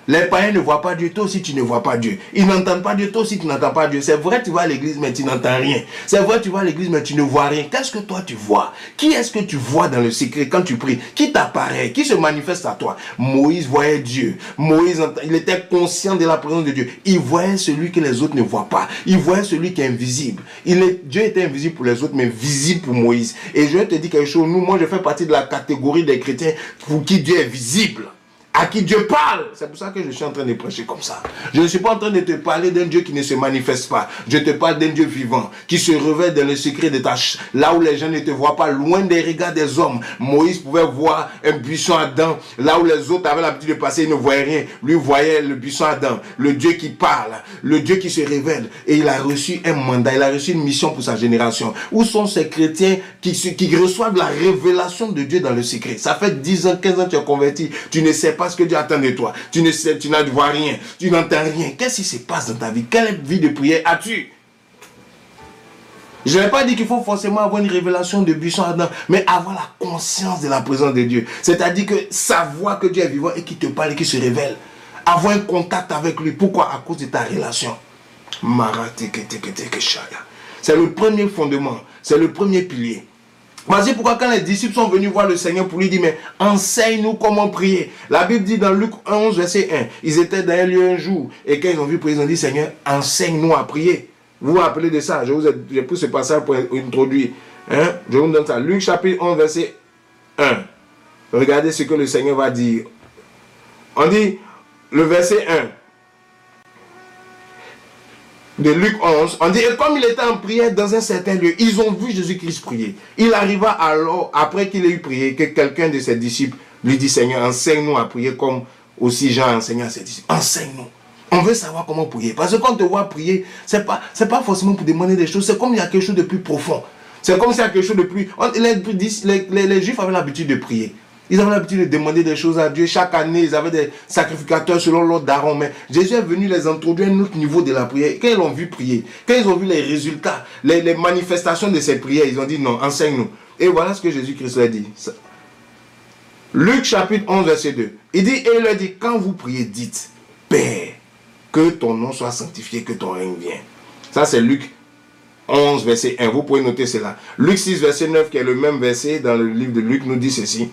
Les païens ne voient pas Dieu, toi aussi tu ne vois pas Dieu. Ils n'entendent pas Dieu, toi aussi tu n'entends pas Dieu. C'est vrai, tu vas à l'église, mais tu n'entends rien. C'est vrai, tu vas à l'église, mais tu ne vois rien. Qu'est-ce que toi tu vois? Qui est-ce que tu vois dans le secret quand tu pries? Qui t'apparaît? Qui se manifeste à toi? Moïse voyait Dieu. Moïse, il était conscient de la présence de Dieu. Il voyait celui que les autres ne voient pas. Il voyait celui qui est invisible. Dieu était invisible pour les autres, mais visible pour Moïse. Et je vais te dire quelque chose. Moi, je fais partie de la catégorie des chrétiens pour qui Dieu est visible. À qui Dieu parle. C'est pour ça que je suis en train de prêcher comme ça. Je ne suis pas en train de te parler d'un Dieu qui ne se manifeste pas. Je te parle d'un Dieu vivant, qui se révèle dans le secret de ta là où les gens ne te voient pas, loin des regards des hommes. Moïse pouvait voir un buisson ardent, là où les autres avaient l'habitude de passer, ils ne voyaient rien. Lui voyait le buisson ardent, le Dieu qui parle, le Dieu qui se révèle. Et il a reçu un mandat, il a reçu une mission pour sa génération. Où sont ces chrétiens qui reçoivent la révélation de Dieu dans le secret? Ça fait 10 ans, 15 ans que tu es converti, tu ne sais pas ce que Dieu attend de toi. Tu ne sais, tu ne vois rien, tu n'entends rien. Qu'est-ce qui se passe dans ta vie? Quelle vie de prière as-tu? Je n'ai pas dit qu'il faut forcément avoir une révélation de buisson ardent, mais avoir la conscience de la présence de Dieu. C'est-à-dire que savoir que Dieu est vivant et qu'il te parle et qu'il se révèle. Avoir un contact avec lui. Pourquoi? À cause de ta relation. C'est le premier fondement. C'est le premier pilier. Voici pourquoi quand les disciples sont venus voir le Seigneur pour lui dire, mais enseigne-nous comment prier. La Bible dit dans Luc 11, verset 1, ils étaient dans un lieu un jour, et quand ils ont vu prier, ils ont dit, Seigneur, enseigne-nous à prier. Vous vous rappelez de ça? J'ai pris ce passage pour introduire. Hein? Je vous donne ça. Luc chapitre 11, verset 1. Regardez ce que le Seigneur va dire. On dit, le verset 1. De Luc 11, on dit, et comme il était en prière dans un certain lieu, ils ont vu Jésus-Christ prier. Il arriva alors, après qu'il ait eu prié, que quelqu'un de ses disciples lui dit, Seigneur, enseigne-nous à prier comme aussi Jean a enseigné à ses disciples. Enseigne-nous. On veut savoir comment prier. Parce que quand on te voit prier, c'est pas forcément pour demander des choses, c'est comme il y a quelque chose de plus profond. C'est comme s'il y a quelque chose de plus... Les Juifs avaient l'habitude de prier. Ils avaient l'habitude de demander des choses à Dieu. Chaque année, ils avaient des sacrificateurs selon l'ordre d'Aaron. Mais Jésus est venu les introduire à un autre niveau de la prière. Quand ils l'ont vu prier, quand ils ont vu les résultats, les manifestations de ces prières, ils ont dit non, enseigne-nous. Et voilà ce que Jésus-Christ leur dit. Luc chapitre 11, verset 2. Il dit, et il leur dit, quand vous priez, dites, Père, que ton nom soit sanctifié, que ton règne vienne. Ça, c'est Luc 11, verset 1. Vous pouvez noter cela. Luc 6, verset 9, qui est le même verset dans le livre de Luc, nous dit ceci.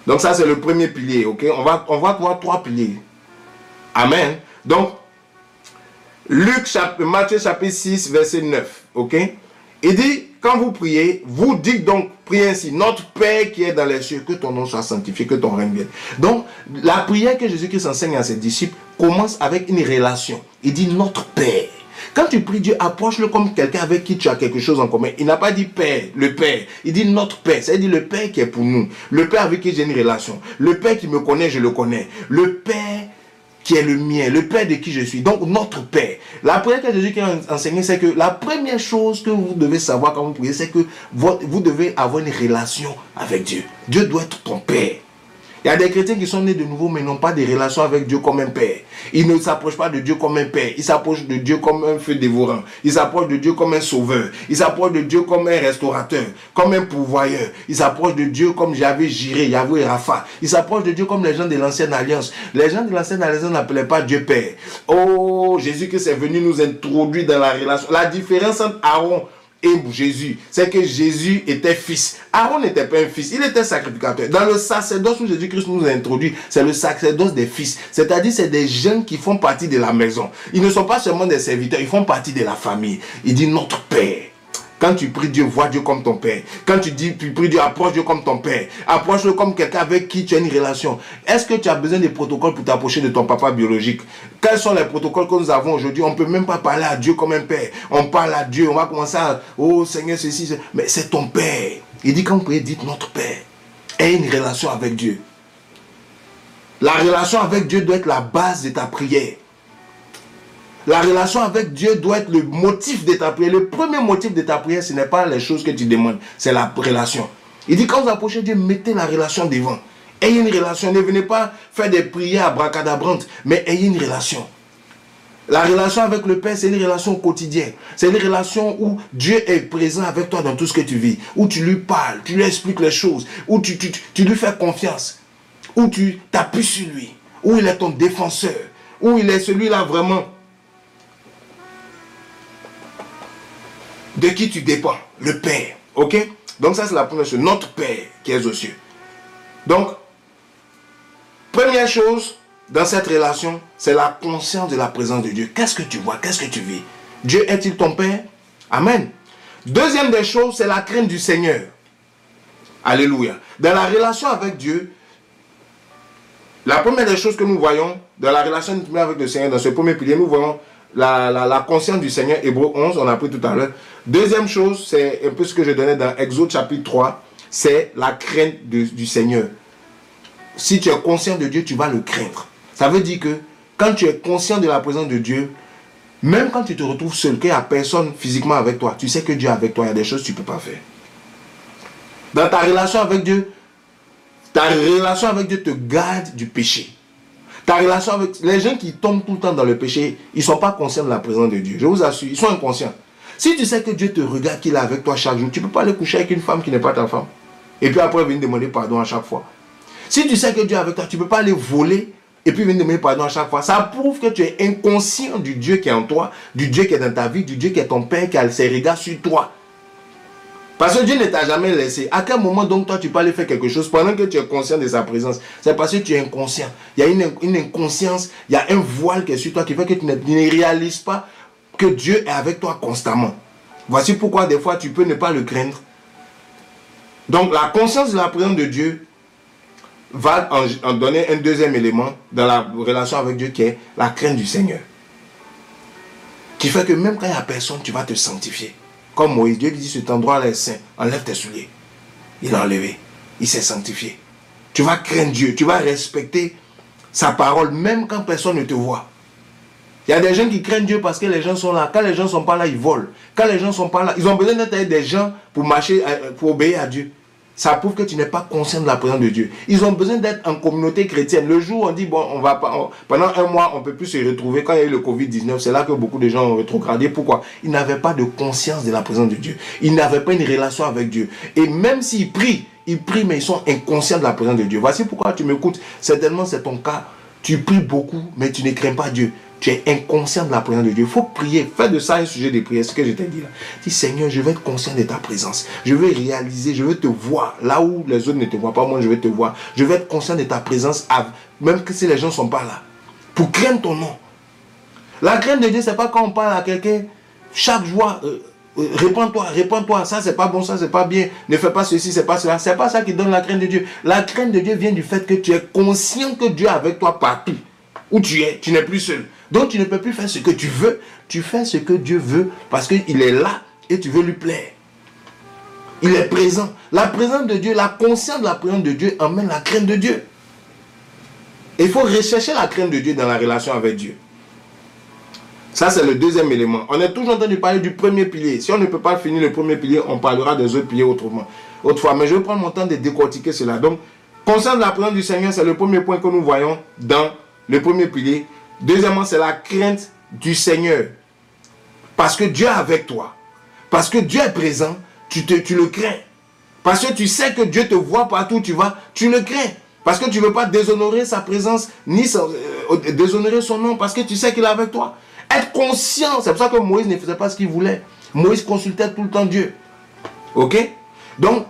Donc ça, c'est le premier pilier, ok? On va voir 3 piliers. Amen. Donc, Matthieu chapitre 6, verset 9, ok? Il dit, quand vous priez, vous dites donc, priez ainsi, notre Père qui est dans les cieux, que ton nom soit sanctifié, que ton règne vienne. Donc, la prière que Jésus-Christ enseigne à ses disciples commence avec une relation. Il dit, notre Père. Quand tu pries Dieu, approche-le comme quelqu'un avec qui tu as quelque chose en commun. Il n'a pas dit Père, le Père. Il dit notre Père. C'est-à-dire le Père qui est pour nous. Le Père avec qui j'ai une relation. Le Père qui me connaît, je le connais. Le Père qui est le mien. Le Père de qui je suis. Donc notre Père. La prière que Jésus a enseignée, c'est que la première chose que vous devez savoir quand vous priez, c'est que vous devez avoir une relation avec Dieu. Dieu doit être ton Père. Il y a des chrétiens qui sont nés de nouveau mais n'ont pas de relation avec Dieu comme un père. Ils ne s'approchent pas de Dieu comme un père. Ils s'approchent de Dieu comme un feu dévorant. Ils s'approchent de Dieu comme un sauveur. Ils s'approchent de Dieu comme un restaurateur, comme un pourvoyeur. Ils s'approchent de Dieu comme Yahvé Jiré, Yahvé Rapha. Ils s'approchent de Dieu comme les gens de l'ancienne alliance. Les gens de l'ancienne alliance n'appelaient pas Dieu Père. Oh, Jésus-Christ est venu nous introduire dans la relation. La différence entre Aaron et Jésus, c'est que Jésus était fils. Aaron n'était pas un fils, il était sacrificateur. Dans le sacerdoce où Jésus-Christ nous a introduit, c'est le sacerdoce des fils. C'est-à-dire c'est des gens qui font partie de la maison. Ils ne sont pas seulement des serviteurs, ils font partie de la famille. Il dit notre Père. Quand tu pries Dieu, vois Dieu comme ton Père. Quand tu pries Dieu, approche Dieu comme ton Père. Approche-le comme quelqu'un avec qui tu as une relation. Est-ce que tu as besoin des protocoles pour t'approcher de ton papa biologique? Quels sont les protocoles que nous avons aujourd'hui? On ne peut même pas parler à Dieu comme un Père. On parle à Dieu, on va commencer à... Oh Seigneur, ceci, mais c'est ton Père. Il dit quand vous priez, dites notre Père. Aie une relation avec Dieu. La relation avec Dieu doit être la base de ta prière. La relation avec Dieu doit être le motif de ta prière. Le premier motif de ta prière, ce n'est pas les choses que tu demandes, c'est la relation. Il dit quand vous approchez Dieu, mettez la relation devant. Ayez une relation. Ne venez pas faire des prières abracadabrantes, mais ayez une relation. La relation avec le Père, c'est une relation quotidienne. C'est une relation où Dieu est présent avec toi dans tout ce que tu vis. Où tu lui parles, tu lui expliques les choses. Où tu lui fais confiance. Où tu t'appuies sur lui. Où il est ton défenseur. Où il est celui-là vraiment de qui tu dépends, le Père. Ok? Donc ça c'est la première chose. Notre Père qui est aux cieux. Donc, première chose dans cette relation, c'est la conscience de la présence de Dieu. Qu'est-ce que tu vois? Qu'est-ce que tu vis? Dieu est-il ton Père? Amen. Deuxième des choses, c'est la crainte du Seigneur. Alléluia. Dans la relation avec Dieu, la première des choses que nous voyons dans la relation avec le Seigneur, dans ce premier pilier, nous voyons la conscience du Seigneur, Hébreux 11, on a appris tout à l'heure. Deuxième chose, c'est un peu ce que je donnais dans Exode chapitre 3, c'est la crainte du Seigneur. Si tu es conscient de Dieu, tu vas le craindre. Ça veut dire que quand tu es conscient de la présence de Dieu, même quand tu te retrouves seul, qu'il n'y a personne physiquement avec toi, tu sais que Dieu est avec toi, il y a des choses que tu ne peux pas faire. Dans ta relation avec Dieu te garde du péché. Ta relation avec les gens qui tombent tout le temps dans le péché, ils ne sont pas conscients de la présence de Dieu. Je vous assure, ils sont inconscients. Si tu sais que Dieu te regarde, qu'il est avec toi chaque jour, tu ne peux pas aller coucher avec une femme qui n'est pas ta femme. Et puis après, venir demander pardon à chaque fois. Si tu sais que Dieu est avec toi, tu ne peux pas aller voler et puis venir demander pardon à chaque fois. Ça prouve que tu es inconscient du Dieu qui est en toi, du Dieu qui est dans ta vie, du Dieu qui est ton Père, qui a ses regards sur toi. Parce que Dieu ne t'a jamais laissé. À quel moment donc toi tu peux aller faire quelque chose pendant que tu es conscient de sa présence? C'est parce que tu es inconscient. Il y a une inconscience, il y a un voile qui est sur toi qui fait que tu ne réalises pas que Dieu est avec toi constamment. Voici pourquoi des fois tu peux ne pas le craindre. Donc la conscience de la présence de Dieu va en donner un deuxième élément dans la relation avec Dieu qui est la crainte du Seigneur. Qui fait que même quand il n'y a personne, tu vas te sanctifier. Comme Moïse, Dieu lui dit cet endroit-là est saint, enlève tes souliers. Il a enlevé, il s'est sanctifié. Tu vas craindre Dieu, tu vas respecter sa parole même quand personne ne te voit. Il y a des gens qui craignent Dieu parce que les gens sont là. Quand les gens ne sont pas là, ils volent. Quand les gens ne sont pas là, ils ont besoin d'être avec des gens pour marcher, pour obéir à Dieu. Ça prouve que tu n'es pas conscient de la présence de Dieu. Ils ont besoin d'être en communauté chrétienne. Le jour où on dit, bon, on va pas, pendant un mois, on ne peut plus se retrouver. Quand il y a eu le Covid-19, c'est là que beaucoup de gens ont rétrogradé. Pourquoi? Ils n'avaient pas de conscience de la présence de Dieu. Ils n'avaient pas une relation avec Dieu. Et même s'ils prient, mais ils sont inconscients de la présence de Dieu. Voici pourquoi tu m'écoutes. Certainement, c'est ton cas. Tu pries beaucoup, mais tu ne crains pas Dieu. Tu es inconscient de la présence de Dieu. Il faut prier. Fais de ça un sujet de prière. C'est ce que je t'ai dit là. Dis, Seigneur, je vais être conscient de ta présence. Je vais réaliser, je vais te voir. Là où les autres ne te voient pas, moi je vais te voir. Je vais être conscient de ta présence, même que si les gens ne sont pas là. Pour craindre ton nom. La crainte de Dieu, ce n'est pas quand on parle à quelqu'un, chaque jour, répands-toi, ça c'est pas bon, ça c'est pas bien, ne fais pas ceci, c'est pas cela. C'est pas ça qui donne la crainte de Dieu. La crainte de Dieu vient du fait que tu es conscient que Dieu est avec toi partout. Où tu es, tu n'es plus seul. Donc tu ne peux plus faire ce que tu veux. Tu fais ce que Dieu veut parce qu'il est là et tu veux lui plaire. Il est présent. La présence de Dieu, la conscience de la présence de Dieu emmène la crainte de Dieu. Et il faut rechercher la crainte de Dieu dans la relation avec Dieu. Ça c'est le deuxième élément. On est toujours en train de parler du premier pilier. Si on ne peut pas finir le premier pilier, on parlera des autres piliers autrefois. Mais je vais prendre mon temps de décortiquer cela. Donc, conscience de la présence du Seigneur, c'est le premier point que nous voyons dans le premier pilier. Deuxièmement, c'est la crainte du Seigneur. Parce que Dieu est avec toi. Parce que Dieu est présent, tu le crains. Parce que tu sais que Dieu te voit partout où tu vas, tu le crains. Parce que tu ne veux pas déshonorer sa présence, ni déshonorer son nom, parce que tu sais qu'il est avec toi. Être conscient, c'est pour ça que Moïse ne faisait pas ce qu'il voulait. Moïse consultait tout le temps Dieu. Ok? Donc,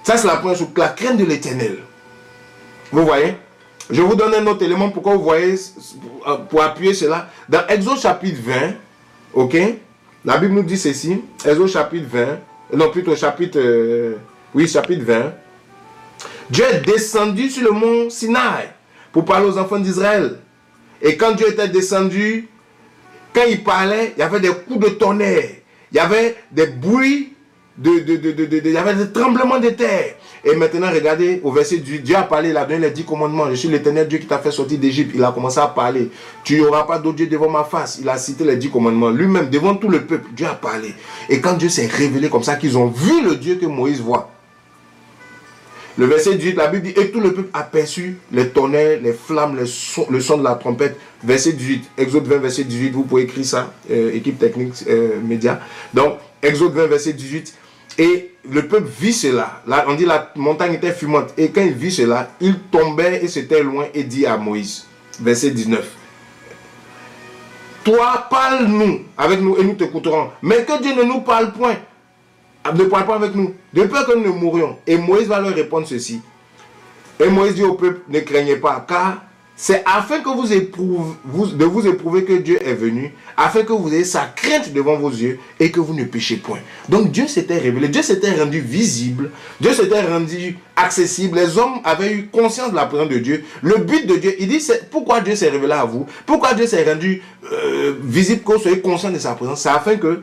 ça c'est la première chose, la crainte de l'Éternel. Vous voyez? Je vous donne un autre élément pour que vous voyez, pour appuyer cela. Dans Exode chapitre 20, ok, la Bible nous dit ceci, Exode chapitre 20, non plutôt chapitre 20. Dieu est descendu sur le mont Sinaï pour parler aux enfants d'Israël. Et quand Dieu était descendu, quand il parlait, il y avait des coups de tonnerre, il y avait des bruits, il y avait des tremblements de terre. Et maintenant, regardez, au verset 18, Dieu a parlé, il a donné les 10 commandements. Je suis l'Éternel Dieu qui t'a fait sortir d'Égypte. Il a commencé à parler. Tu n'auras pas d'autre Dieu devant ma face. Il a cité les 10 commandements. Lui-même, devant tout le peuple, Dieu a parlé. Et quand Dieu s'est révélé comme ça, qu'ils ont vu le Dieu que Moïse voit. Le verset 18, la Bible dit, et tout le peuple aperçut les tonnerres, les flammes, le son de la trompette. Verset 18, Exode 20, verset 18, vous pouvez écrire ça, équipe technique, média. Donc, Exode 20, verset 18. Et le peuple vit cela. Là, on dit la montagne était fumante. Et quand il vit cela, il tombait et s'était loin et dit à Moïse. Verset 19. Toi, parle-nous avec nous et nous t'écouterons. Mais que Dieu ne nous parle point. Ne parle pas avec nous. De peur que nous ne mourions. Et Moïse va leur répondre ceci. Et Moïse dit au peuple, ne craignez pas, car c'est afin que vous éprouver que Dieu est venu, afin que vous ayez sa crainte devant vos yeux et que vous ne péchez point. Donc Dieu s'était révélé, Dieu s'était rendu visible, Dieu s'était rendu accessible. Les hommes avaient eu conscience de la présence de Dieu. Le but de Dieu, il dit, c'est pourquoi Dieu s'est révélé à vous, pourquoi Dieu s'est rendu visible, que vous soyez conscient de sa présence. C'est afin que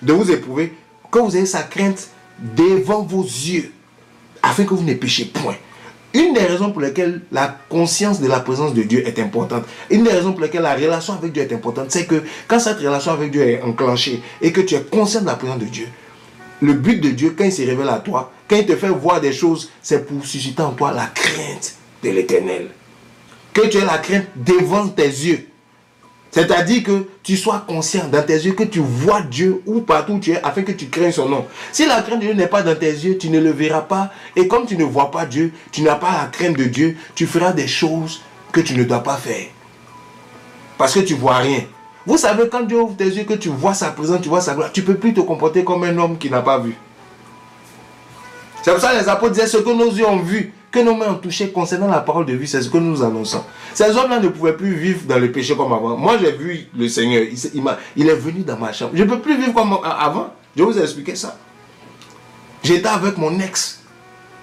de vous éprouver, que vous ayez sa crainte devant vos yeux, afin que vous ne péchez point. Une des raisons pour lesquelles la conscience de la présence de Dieu est importante, une des raisons pour lesquelles la relation avec Dieu est importante, c'est que quand cette relation avec Dieu est enclenchée et que tu es conscient de la présence de Dieu, le but de Dieu, quand il se révèle à toi, quand il te fait voir des choses, c'est pour susciter en toi la crainte de l'Éternel. Que tu aies la crainte devant tes yeux. C'est-à-dire que tu sois conscient dans tes yeux que tu vois Dieu où partout où tu es afin que tu craignes son nom. Si la crainte de Dieu n'est pas dans tes yeux, tu ne le verras pas. Et comme tu ne vois pas Dieu, tu n'as pas la crainte de Dieu, tu feras des choses que tu ne dois pas faire. Parce que tu ne vois rien. Vous savez, quand Dieu ouvre tes yeux, que tu vois sa présence, tu vois sa gloire, tu ne peux plus te comporter comme un homme qui n'a pas vu. C'est pour ça que les apôtres disaient, ce que nos yeux ont vu, que nos mains ont touché concernant la parole de vie, c'est ce que nous annonçons. Ces hommes-là ne pouvaient plus vivre dans le péché comme avant. Moi, j'ai vu le Seigneur. Il est venu dans ma chambre. Je ne peux plus vivre comme avant. Je vous ai expliqué ça. J'étais avec mon ex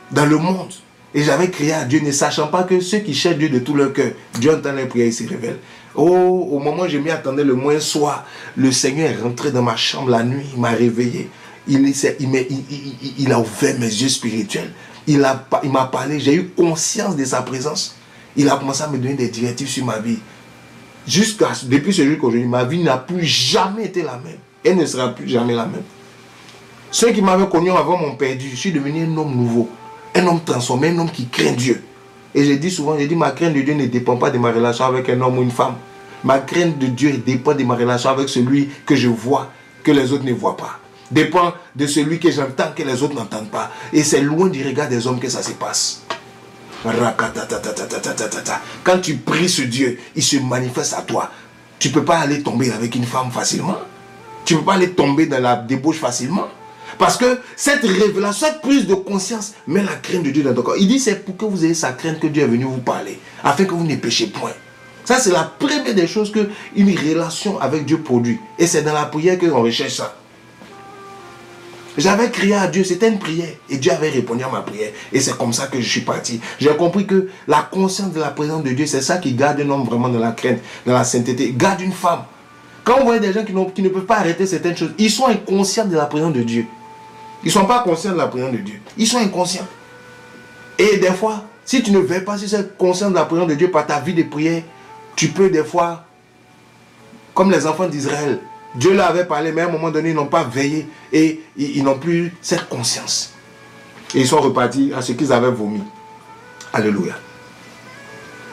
dans le monde. Et j'avais crié à Dieu, ne sachant pas que ceux qui cherchent Dieu de tout leur cœur, Dieu entend les prières et s'y révèle. Oh, au moment où je m'y attendais le moins soir, le Seigneur est rentré dans ma chambre la nuit. Il m'a réveillé. Il a ouvert mes yeux spirituels. Il m'a parlé, j'ai eu conscience de sa présence. Il a commencé à me donner des directives sur ma vie. depuis ce jour qu'aujourd'hui, ma vie n'a plus jamais été la même. Elle ne sera plus jamais la même. Ceux qui m'avaient connu avant m'ont perdu. Je suis devenu un homme nouveau, un homme transformé, un homme qui craint Dieu. Et je dis souvent, ma crainte de Dieu ne dépend pas de ma relation avec un homme ou une femme. Ma crainte de Dieu dépend de ma relation avec celui que je vois, que les autres ne voient pas. Dépend de celui que j'entends, que les autres n'entendent pas. Et c'est loin du regard des hommes que ça se passe. Quand tu pries ce Dieu, il se manifeste à toi. Tu ne peux pas aller tomber avec une femme facilement. Tu ne peux pas aller tomber dans la débauche facilement. Parce que cette révélation, cette prise de conscience met la crainte de Dieu dans ton corps. Il dit c'est pour que vous ayez sa crainte que Dieu est venu vous parler. Afin que vous ne péchez point. Ça c'est la première des choses qu'une relation avec Dieu produit. Et c'est dans la prière qu'on recherche ça. J'avais crié à Dieu, c'était une prière. Et Dieu avait répondu à ma prière. Et c'est comme ça que je suis parti. J'ai compris que la conscience de la présence de Dieu, c'est ça qui garde un homme vraiment dans la crainte, dans la sainteté. Garde une femme. Quand on voit des gens qui ne peuvent pas arrêter certaines choses, ils sont inconscients de la présence de Dieu. Ils ne sont pas conscients de la présence de Dieu. Ils sont inconscients. Et des fois, si tu ne veilles pas sur cette conscience de la présence de Dieu par ta vie de prière, tu peux des fois, comme les enfants d'Israël, Dieu leur avait parlé, mais à un moment donné, ils n'ont pas veillé et ils n'ont plus cette conscience. Et ils sont repartis à ce qu'ils avaient vomi. Alléluia.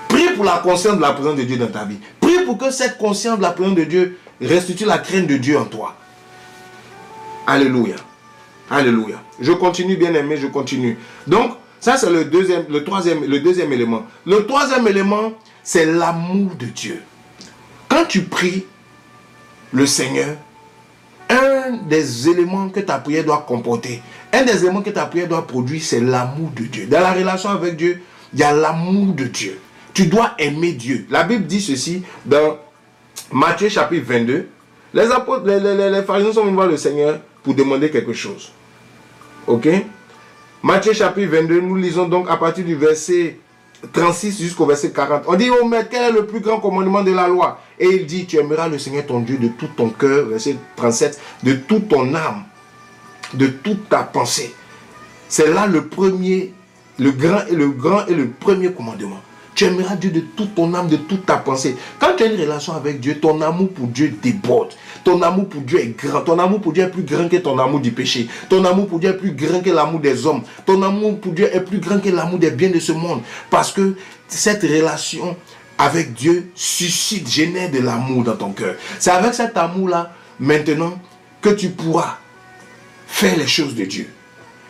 Prie pour la conscience de la présence de Dieu dans ta vie. Prie pour que cette conscience de la présence de Dieu restitue la crainte de Dieu en toi. Alléluia. Alléluia. Je continue, bien aimé, je continue. Donc, ça c'est le deuxième élément. Le troisième élément, c'est l'amour de Dieu. Quand tu pries le Seigneur, un des éléments que ta prière doit comporter, un des éléments que ta prière doit produire, c'est l'amour de Dieu. Dans la relation avec Dieu, il y a l'amour de Dieu. Tu dois aimer Dieu. La Bible dit ceci dans Matthieu chapitre 22. Les apôtres, les pharisiens sont venus voir le Seigneur pour demander quelque chose. Ok? Matthieu chapitre 22, nous lisons donc à partir du verset 36 jusqu'au verset 40. On dit, oh maître, quel est le plus grand commandement de la loi? Et il dit, tu aimeras le Seigneur ton Dieu de tout ton cœur, verset 37, de toute ton âme, de toute ta pensée. C'est là le premier, le grand et le premier commandement. Tu aimeras Dieu de toute ton âme, de toute ta pensée. Quand tu as une relation avec Dieu, ton amour pour Dieu déborde. Ton amour pour Dieu est grand. Ton amour pour Dieu est plus grand que ton amour du péché. Ton amour pour Dieu est plus grand que l'amour des hommes. Ton amour pour Dieu est plus grand que l'amour des biens de ce monde. Parce que cette relation avec Dieu suscite, génère de l'amour dans ton cœur. C'est avec cet amour-là, maintenant, que tu pourras faire les choses de Dieu.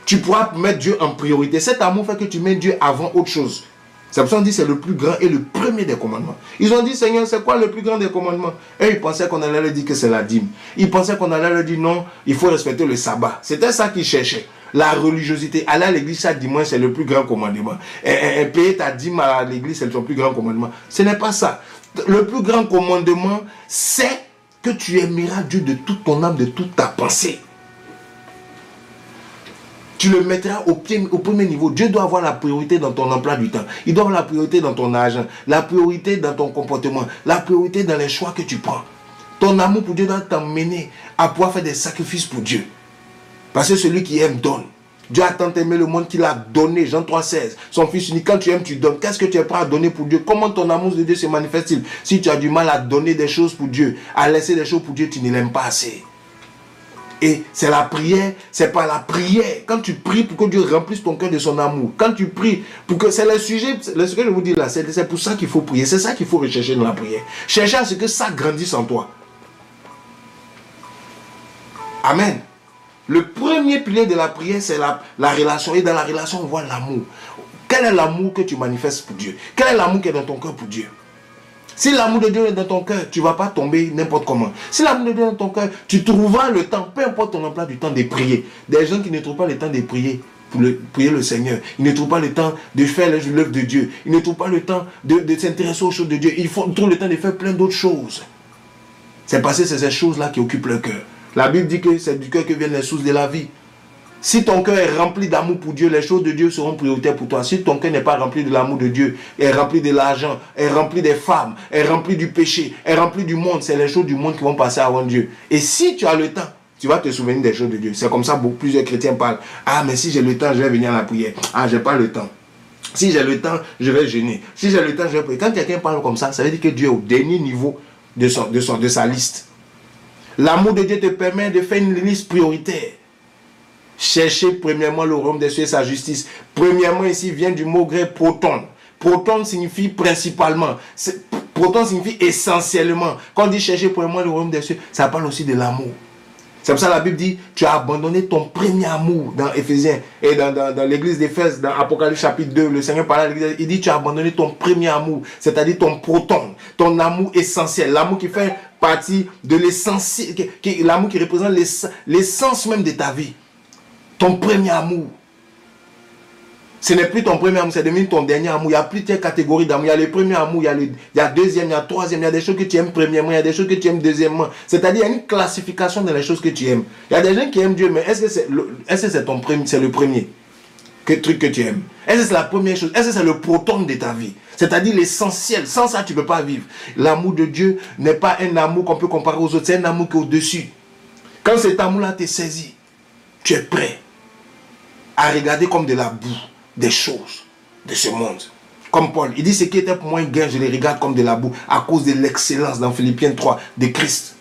Tu pourras mettre Dieu en priorité. Cet amour fait que tu mets Dieu avant autre chose. C'est pour ça qu'on dit c'est le plus grand et le premier des commandements. Ils ont dit, Seigneur, c'est quoi le plus grand des commandements? Et ils pensaient qu'on allait leur dire que c'est la dîme. Ils pensaient qu'on allait leur dire non, il faut respecter le sabbat. C'était ça qu'ils cherchaient. La religiosité. Aller à l'église chaque dimanche, c'est le plus grand commandement. Et payer ta dîme à l'église, c'est le plus grand commandement. Ce n'est pas ça. Le plus grand commandement, c'est que tu aimeras Dieu de toute ton âme, de toute ta pensée. Tu le mettras au premier niveau. Dieu doit avoir la priorité dans ton emploi du temps. Il doit avoir la priorité dans ton argent, la priorité dans ton comportement, la priorité dans les choix que tu prends. Ton amour pour Dieu doit t'emmener à pouvoir faire des sacrifices pour Dieu. Parce que celui qui aime donne. Dieu a tant aimé le monde qu'il a donné. Jean 3,16. Son fils unique, quand tu aimes, tu donnes. Qu'est-ce que tu es prêt à donner pour Dieu? Comment ton amour de Dieu se manifeste-t-il? Si tu as du mal à donner des choses pour Dieu, à laisser des choses pour Dieu, tu ne l'aimes pas assez. Et c'est la prière, c'est pas la prière. Quand tu pries pour que Dieu remplisse ton cœur de son amour, quand tu pries pour que c'est le sujet que je vous dis là, c'est pour ça qu'il faut prier, c'est ça qu'il faut rechercher dans la prière. Chercher à ce que ça grandisse en toi. Amen. Le premier pilier de la prière, c'est la relation. Et dans la relation, on voit l'amour. Quel est l'amour que tu manifestes pour Dieu? Quel est l'amour qui est dans ton cœur pour Dieu? Si l'amour de Dieu est dans ton cœur, tu ne vas pas tomber n'importe comment. Si l'amour de Dieu est dans ton cœur, tu trouveras le temps, peu importe ton emploi du temps, de prier. Des gens qui ne trouvent pas le temps de prier pour prier le Seigneur. Ils ne trouvent pas le temps de faire l'œuvre de Dieu. Ils ne trouvent pas le temps de s'intéresser aux choses de Dieu. Ils trouvent le temps de faire plein d'autres choses. C'est parce que c'est ces choses-là qui occupent leur cœur. La Bible dit que c'est du cœur que viennent les sources de la vie. Si ton cœur est rempli d'amour pour Dieu, les choses de Dieu seront prioritaires pour toi. Si ton cœur n'est pas rempli de l'amour de Dieu, est rempli de l'argent, est rempli des femmes, est rempli du péché, est rempli du monde, c'est les choses du monde qui vont passer avant Dieu. Et si tu as le temps, tu vas te souvenir des choses de Dieu. C'est comme ça que plusieurs chrétiens parlent. Ah, mais si j'ai le temps, je vais venir à la prière. Ah, j'ai pas le temps. Si j'ai le temps, je vais jeûner. Si j'ai le temps, je vais prier. Quand quelqu'un parle comme ça veut dire que Dieu est au dernier niveau de sa liste. L'amour de Dieu te permet de faire une liste prioritaire. Cherchez premièrement le royaume des cieux et sa justice. Premièrement, ici vient du mot grec proton. Proton signifie principalement. Proton signifie essentiellement. Quand on dit chercher premièrement le royaume des cieux, ça parle aussi de l'amour. C'est pour ça que la Bible dit, tu as abandonné ton premier amour dans Éphésiens et dans l'église d'Éphèse, dans Apocalypse chapitre 2, le Seigneur parle à l'église, il dit, tu as abandonné ton premier amour, c'est-à-dire ton proton, ton amour essentiel, l'amour qui fait partie de l'essentiel, l'amour qui représente l'essence même de ta vie, ton premier amour. Ce n'est plus ton premier amour, c'est devenu ton dernier amour. Il y a plusieurs catégories d'amour. Il y a le premier amour, il y a le deuxième, il y a le troisième. Il y a des choses que tu aimes premièrement, il y a des choses que tu aimes deuxièmement. C'est-à-dire, il y a une classification dans les choses que tu aimes. Il y a des gens qui aiment Dieu, mais est-ce que c'est ton premier, c'est le premier truc que tu aimes? Est-ce que c'est la première chose? Est-ce que c'est le proton de ta vie? C'est-à-dire l'essentiel. Sans ça, tu ne peux pas vivre. L'amour de Dieu n'est pas un amour qu'on peut comparer aux autres. C'est un amour qui est au-dessus. Quand cet amour-là te saisit, tu es prêt à regarder comme de la boue des choses de ce monde. Comme Paul, il dit ce qui était pour moi un gain, je les regarde comme de la boue à cause de l'excellence dans Philippiens 3 de Christ.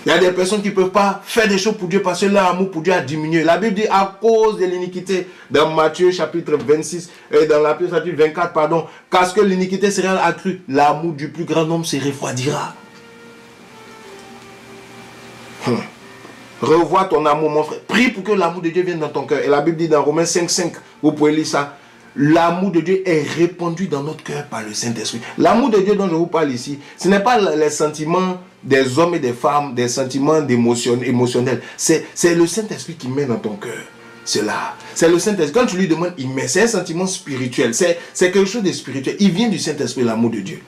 Il y a des personnes qui ne peuvent pas faire des choses pour Dieu parce que leur amour pour Dieu a diminué. La Bible dit à cause de l'iniquité dans Matthieu chapitre 26 et dans la chapitre 24, pardon, parce que l'iniquité sera accrue, l'amour du plus grand nombre se refroidira. Revois ton amour, mon frère. Prie pour que l'amour de Dieu vienne dans ton cœur. Et la Bible dit dans Romains 5,5, vous pouvez lire ça. L'amour de Dieu est répandu dans notre cœur par le Saint-Esprit. L'amour de Dieu dont je vous parle ici, ce n'est pas les sentiments des hommes et des femmes, des sentiments émotionnels. C'est le Saint-Esprit qui met dans ton cœur. C'est là. C'est le Saint-Esprit. Quand tu lui demandes, il met. C'est un sentiment spirituel. C'est quelque chose de spirituel. Il vient du Saint-Esprit, l'amour de Dieu.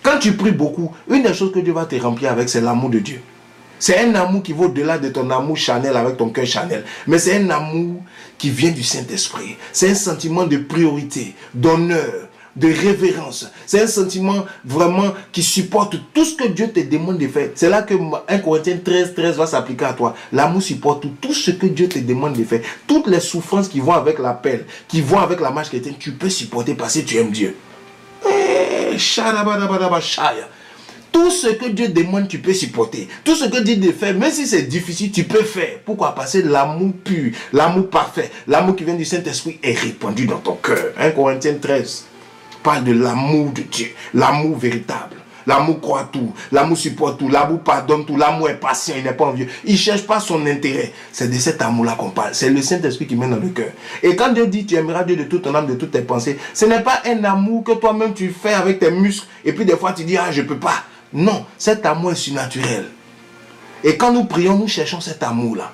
Quand tu pries beaucoup, une des choses que Dieu va te remplir avec, c'est l'amour de Dieu. C'est un amour qui va au-delà de ton amour charnel avec ton cœur charnel. Mais c'est un amour qui vient du Saint-Esprit. C'est un sentiment de priorité, d'honneur, de révérence. C'est un sentiment vraiment qui supporte tout ce que Dieu te demande de faire. C'est là que 1 Corinthiens 13 va s'appliquer à toi. L'amour supporte tout ce que Dieu te demande de faire. Toutes les souffrances qui vont avec l'appel, qui vont avec la marche chrétienne, tu peux supporter parce que tu aimes Dieu. Tout ce que Dieu demande, tu peux supporter. Tout ce que Dieu te fait, même si c'est difficile, tu peux faire. Pourquoi? Parce que l'amour pur, l'amour parfait, l'amour qui vient du Saint-Esprit est répandu dans ton cœur. 1 Corinthiens 13 parle de l'amour de Dieu, l'amour véritable. L'amour croit tout, l'amour supporte tout, l'amour pardonne tout, l'amour est patient, il n'est pas envieux. Il ne cherche pas son intérêt. C'est de cet amour-là qu'on parle. C'est le Saint-Esprit qui met dans le cœur. Et quand Dieu dit tu aimeras Dieu de toute ton âme, de toutes tes pensées, ce n'est pas un amour que toi-même tu fais avec tes muscles et puis des fois tu dis ah je ne peux pas. Non, cet amour est surnaturel. Et quand nous prions, nous cherchons cet amour-là.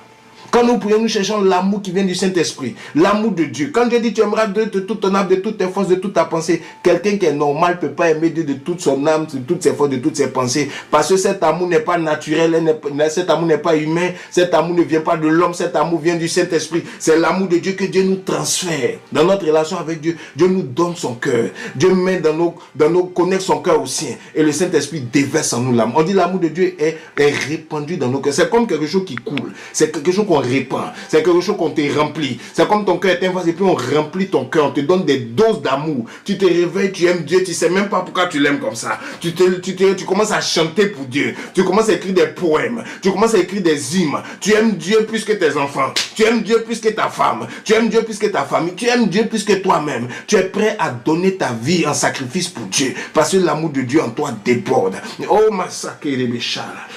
Quand nous prions, nous cherchons l'amour qui vient du Saint-Esprit, l'amour de Dieu. Quand Dieu dit tu aimeras Dieu de toute ton âme, de toutes tes forces, de toute ta pensée, quelqu'un qui est normal ne peut pas aimer Dieu de toute son âme, de toutes ses forces, de toutes ses pensées. Parce que cet amour n'est pas naturel, cet amour n'est pas humain, cet amour ne vient pas de l'homme, cet amour vient du Saint-Esprit. C'est l'amour de Dieu que Dieu nous transfère. Dans notre relation avec Dieu, Dieu nous donne son cœur. Dieu met dans nos connecte son cœur au sien. Et le Saint-Esprit déverse en nous l'âme. On dit l'amour de Dieu est répandu dans nos cœurs. C'est comme quelque chose qui coule. C'est quelque chose qu'on répand, c'est quelque chose qu'on te remplit. C'est comme ton cœur est un vase et puis on remplit ton cœur, on te donne des doses d'amour. Tu te réveilles, tu aimes Dieu, tu sais même pas pourquoi tu l'aimes comme ça. Tu commences à chanter pour Dieu, tu commences à écrire des poèmes, tu commences à écrire des hymnes. Tu aimes Dieu plus que tes enfants, tu aimes Dieu plus que ta femme, tu aimes Dieu plus que ta famille, tu aimes Dieu plus que toi-même. Tu es prêt à donner ta vie en sacrifice pour Dieu parce que l'amour de Dieu en toi déborde. Oh massacre,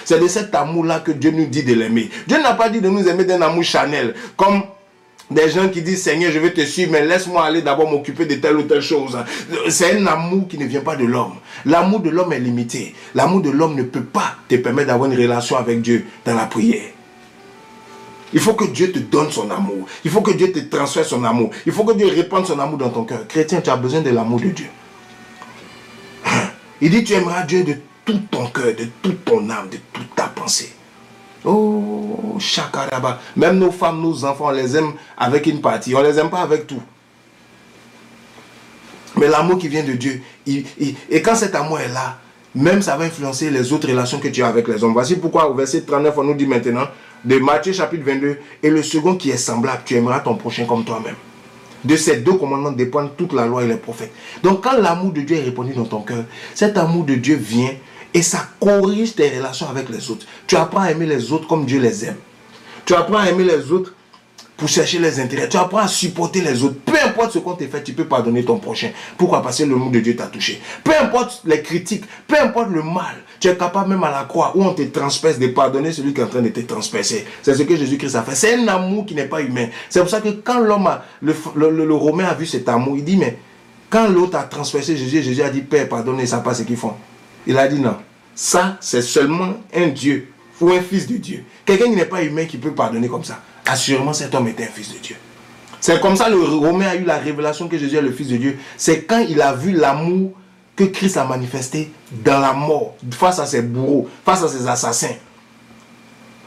c'est de cet amour-là que Dieu nous dit de l'aimer. Dieu n'a pas dit de nous aimer d'un amour charnel, comme des gens qui disent Seigneur je vais te suivre mais laisse-moi aller d'abord m'occuper de telle ou telle chose. C'est un amour qui ne vient pas de l'homme. L'amour de l'homme est limité. L'amour de l'homme ne peut pas te permettre d'avoir une relation avec Dieu dans la prière. Il faut que Dieu te donne son amour. Il faut que Dieu te transfère son amour. Il faut que Dieu répande son amour dans ton cœur. Chrétien, tu as besoin de l'amour de Dieu. Il dit tu aimeras Dieu de tout ton cœur, de toute ton âme, de toute ta pensée. Oh, chakaraba. Même nos femmes, nos enfants, on les aime avec une partie. On ne les aime pas avec tout. Mais l'amour qui vient de Dieu, et quand cet amour est là, même ça va influencer les autres relations que tu as avec les hommes. Voici pourquoi au verset 39, on nous dit maintenant, de Matthieu chapitre 22, et le second qui est semblable, tu aimeras ton prochain comme toi-même. De ces deux commandements dépendent toute la loi et les prophètes. Donc quand l'amour de Dieu est répandu dans ton cœur, cet amour de Dieu vient et ça corrige tes relations avec les autres. Tu apprends à aimer les autres comme Dieu les aime. Tu apprends à aimer les autres pour chercher les intérêts. Tu apprends à supporter les autres. Peu importe ce qu'on t'a fait, tu peux pardonner ton prochain. Pourquoi? Parce que l'amour de Dieu t'a touché. Peu importe les critiques, peu importe le mal, tu es capable même à la croix où on te transperce de pardonner celui qui est en train de te transpercer. C'est ce que Jésus-Christ a fait. C'est un amour qui n'est pas humain. C'est pour ça que quand l'homme, le Romain a vu cet amour, il dit, mais quand l'autre a transpercé Jésus, Jésus a dit, Père, pardonne, ils ne savent pas ce qu'ils font. Il a dit non. Ça, c'est seulement un Dieu ou un fils de Dieu. Quelqu'un qui n'est pas humain qui peut pardonner comme ça. Assurément, cet homme était un fils de Dieu. C'est comme ça le Romain a eu la révélation que Jésus est le fils de Dieu. C'est quand il a vu l'amour que Christ a manifesté dans la mort, face à ses bourreaux, face à ses assassins.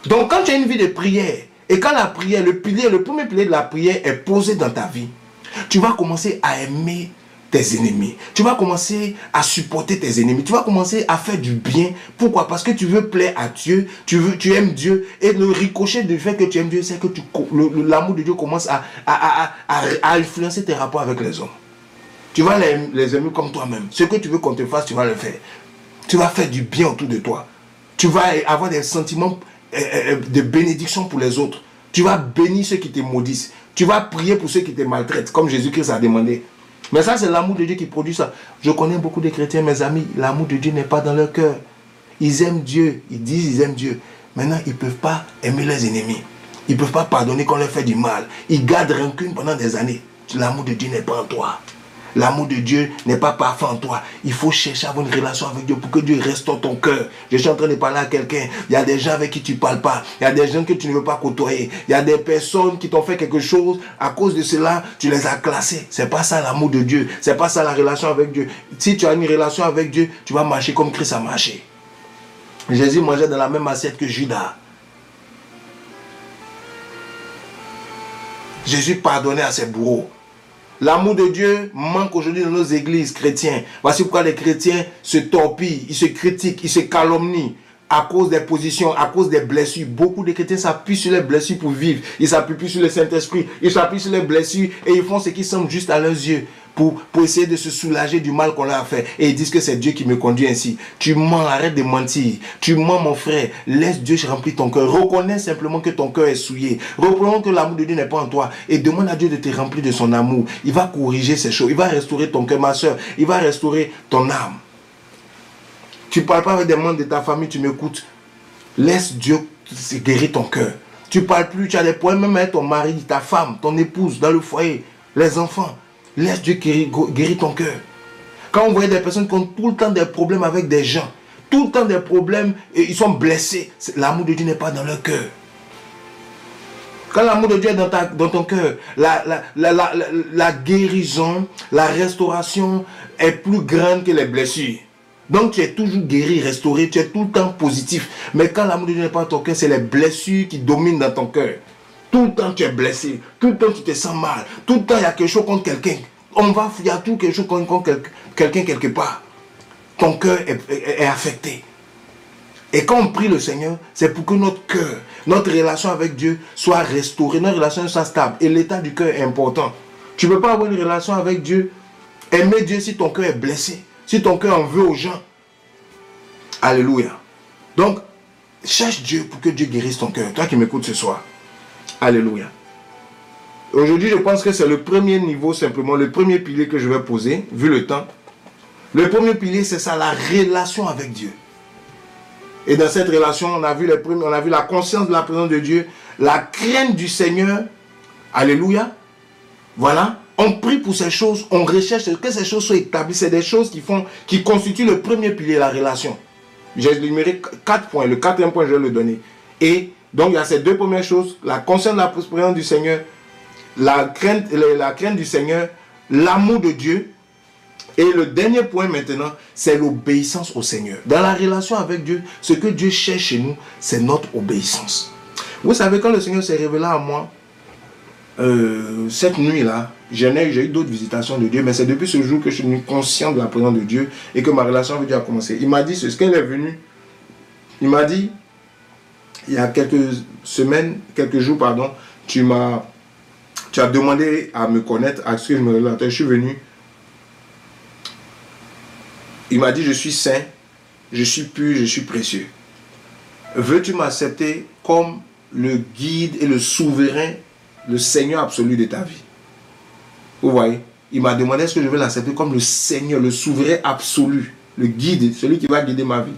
Donc quand tu as une vie de prière, et quand la prière, le premier pilier de la prière est posé dans ta vie, tu vas commencer à aimer tes ennemis. Tu vas commencer à supporter tes ennemis. Tu vas commencer à faire du bien. Pourquoi? Parce que tu veux plaire à Dieu. Tu aimes Dieu. Et le ricochet du fait que tu aimes Dieu, c'est que l'amour de Dieu commence à influencer tes rapports avec les hommes. Tu vas les aimer comme toi-même. Ce que tu veux qu'on te fasse, tu vas le faire. Tu vas faire du bien autour de toi. Tu vas avoir des sentiments de bénédiction pour les autres. Tu vas bénir ceux qui te maudissent. Tu vas prier pour ceux qui te maltraitent, comme Jésus-Christ a demandé. Mais ça, c'est l'amour de Dieu qui produit ça. Je connais beaucoup de chrétiens, mes amis, l'amour de Dieu n'est pas dans leur cœur. Ils aiment Dieu, ils disent qu'ils aiment Dieu. Maintenant, ils ne peuvent pas aimer leurs ennemis. Ils ne peuvent pas pardonner quand on leur fait du mal. Ils gardent rancune pendant des années. L'amour de Dieu n'est pas en toi. L'amour de Dieu n'est pas parfait en toi. Il faut chercher à avoir une relation avec Dieu pour que Dieu restaure ton cœur. Je suis en train de parler à quelqu'un. Il y a des gens avec qui tu ne parles pas. Il y a des gens que tu ne veux pas côtoyer. Il y a des personnes qui t'ont fait quelque chose. À cause de cela, tu les as classés. Ce n'est pas ça l'amour de Dieu. Ce n'est pas ça la relation avec Dieu. Si tu as une relation avec Dieu, tu vas marcher comme Christ a marché. Jésus mangeait dans la même assiette que Judas. Jésus pardonnait à ses bourreaux. L'amour de Dieu manque aujourd'hui dans nos églises chrétiennes. Voici pourquoi les chrétiens se torpillent, ils se critiquent, ils se calomnient à cause des positions, à cause des blessures. Beaucoup de chrétiens s'appuient sur les blessures pour vivre. Ils s'appuient plus sur le Saint-Esprit. Ils s'appuient sur les blessures et ils font ce qui semble juste à leurs yeux pour essayer de se soulager du mal qu'on leur a fait. Et ils disent que c'est Dieu qui me conduit ainsi. Tu mens, arrête de mentir. Tu mens, mon frère. Laisse Dieu remplir ton cœur. Reconnais simplement que ton cœur est souillé. Reconnais que l'amour de Dieu n'est pas en toi. Et demande à Dieu de te remplir de son amour. Il va corriger ces choses. Il va restaurer ton cœur, ma soeur. Il va restaurer ton âme. Tu ne parles pas avec des membres de ta famille, tu m'écoutes. Laisse Dieu guérir ton cœur. Tu ne parles plus, tu as des problèmes même avec ton mari, ta femme, ton épouse, dans le foyer, les enfants. Laisse Dieu guérir ton cœur. Quand on voit des personnes qui ont tout le temps des problèmes avec des gens, tout le temps des problèmes, et ils sont blessés, l'amour de Dieu n'est pas dans leur cœur. Quand l'amour de Dieu est dans ton cœur, la guérison, la restauration est plus grande que les blessures. Donc tu es toujours guéri, restauré, tu es tout le temps positif. Mais quand l'amour de Dieu n'est pas dans ton cœur, c'est les blessures qui dominent dans ton cœur. Tout le temps tu es blessé, tout le temps tu te sens mal, tout le temps il y a quelque chose contre quelqu'un. Il y a tout quelque chose contre quelqu'un quelque part. Ton cœur est affecté. Et quand on prie le Seigneur, c'est pour que notre cœur, notre relation avec Dieu soit restaurée, notre relation soit stable. Et l'état du cœur est important. Tu ne peux pas avoir une relation avec Dieu, aimer Dieu si ton cœur est blessé, si ton cœur en veut aux gens. Alléluia. Donc, cherche Dieu pour que Dieu guérisse ton cœur. Toi qui m'écoutes ce soir. Alléluia. Aujourd'hui, je pense que c'est le premier niveau, simplement, le premier pilier que je vais poser, vu le temps. Le premier pilier, c'est ça, la relation avec Dieu. Et dans cette relation, on a vu la conscience de la présence de Dieu, la crainte du Seigneur. Alléluia. Voilà. On prie pour ces choses, on recherche que ces choses soient établies. C'est des choses qui constituent le premier pilier, la relation. J'ai énuméré 4 points. Le 4e point, je vais le donner. Et donc, il y a ces 2 premières choses. La conscience de la présence du Seigneur, la crainte du Seigneur, l'amour de Dieu. Et le dernier point maintenant, c'est l'obéissance au Seigneur. Dans la relation avec Dieu, ce que Dieu cherche chez nous, c'est notre obéissance. Vous savez, quand le Seigneur s'est révélé à moi, cette nuit-là, j'ai eu d'autres visitations de Dieu, mais c'est depuis ce jour que je suis devenu conscient de la présence de Dieu et que ma relation avec Dieu a commencé. Il m'a dit ce qu'elle est venue. Il m'a dit, il y a quelques semaines, quelques jours, pardon, tu as demandé à me connaître, à ce que je me relate. Je suis venu. Il m'a dit, je suis saint, je suis pur, je suis précieux. Veux-tu m'accepter comme le guide et le souverain, le Seigneur absolu de ta vie? Vous voyez? Il m'a demandé est-ce que je veux l'accepter comme le Seigneur, le souverain absolu, le guide, celui qui va guider ma vie.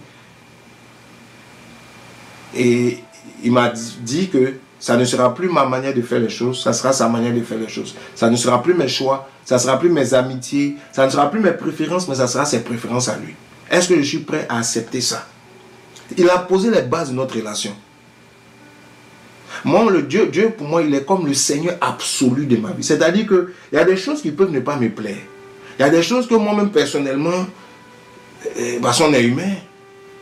Et il m'a dit que ça ne sera plus ma manière de faire les choses, ça sera sa manière de faire les choses. Ça ne sera plus mes choix, ça ne sera plus mes amitiés, ça ne sera plus mes préférences, mais ça sera ses préférences à lui. Est-ce que je suis prêt à accepter ça? Il a posé les bases de notre relation. Moi, Dieu, pour moi, il est comme le Seigneur absolu de ma vie. C'est-à-dire qu'il y a des choses qui peuvent ne pas me plaire. Il y a des choses que moi-même, personnellement, parce qu'on est humain,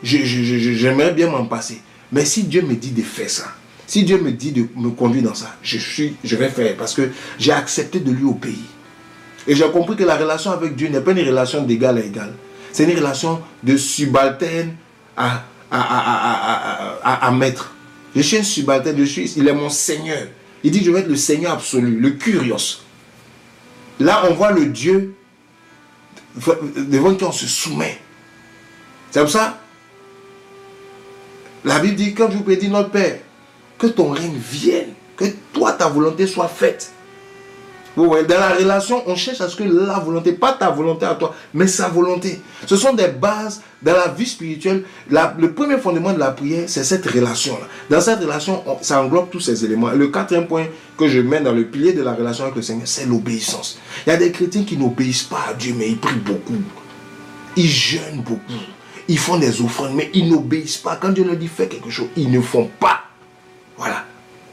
j'aimerais bien m'en passer. Mais si Dieu me dit de faire ça, si Dieu me dit de me conduire dans ça, je vais faire parce que j'ai accepté de lui obéir. Et j'ai compris que la relation avec Dieu n'est pas une relation d'égal à égal. C'est une relation de subalterne à maître. Je suis un subalterne, il est mon Seigneur. Il dit je vais être le Seigneur absolu, le Kyrios. Là on voit le Dieu devant qui on se soumet. C'est comme ça. La Bible dit, quand je vous prédis notre Père, que ton règne vienne, que toi ta volonté soit faite. Vous voyez, dans la relation, on cherche à ce que la volonté, pas ta volonté à toi, mais sa volonté. Ce sont des bases dans la vie spirituelle. Le premier fondement de la prière, c'est cette relation-là. Dans cette relation, ça englobe tous ces éléments. Et le quatrième point que je mets dans le pilier de la relation avec le Seigneur, c'est l'obéissance. Il y a des chrétiens qui n'obéissent pas à Dieu, mais ils prient beaucoup. Ils jeûnent beaucoup. Ils font des offrandes, mais ils n'obéissent pas. Quand Dieu leur dit fais quelque chose, ils ne font pas. Voilà.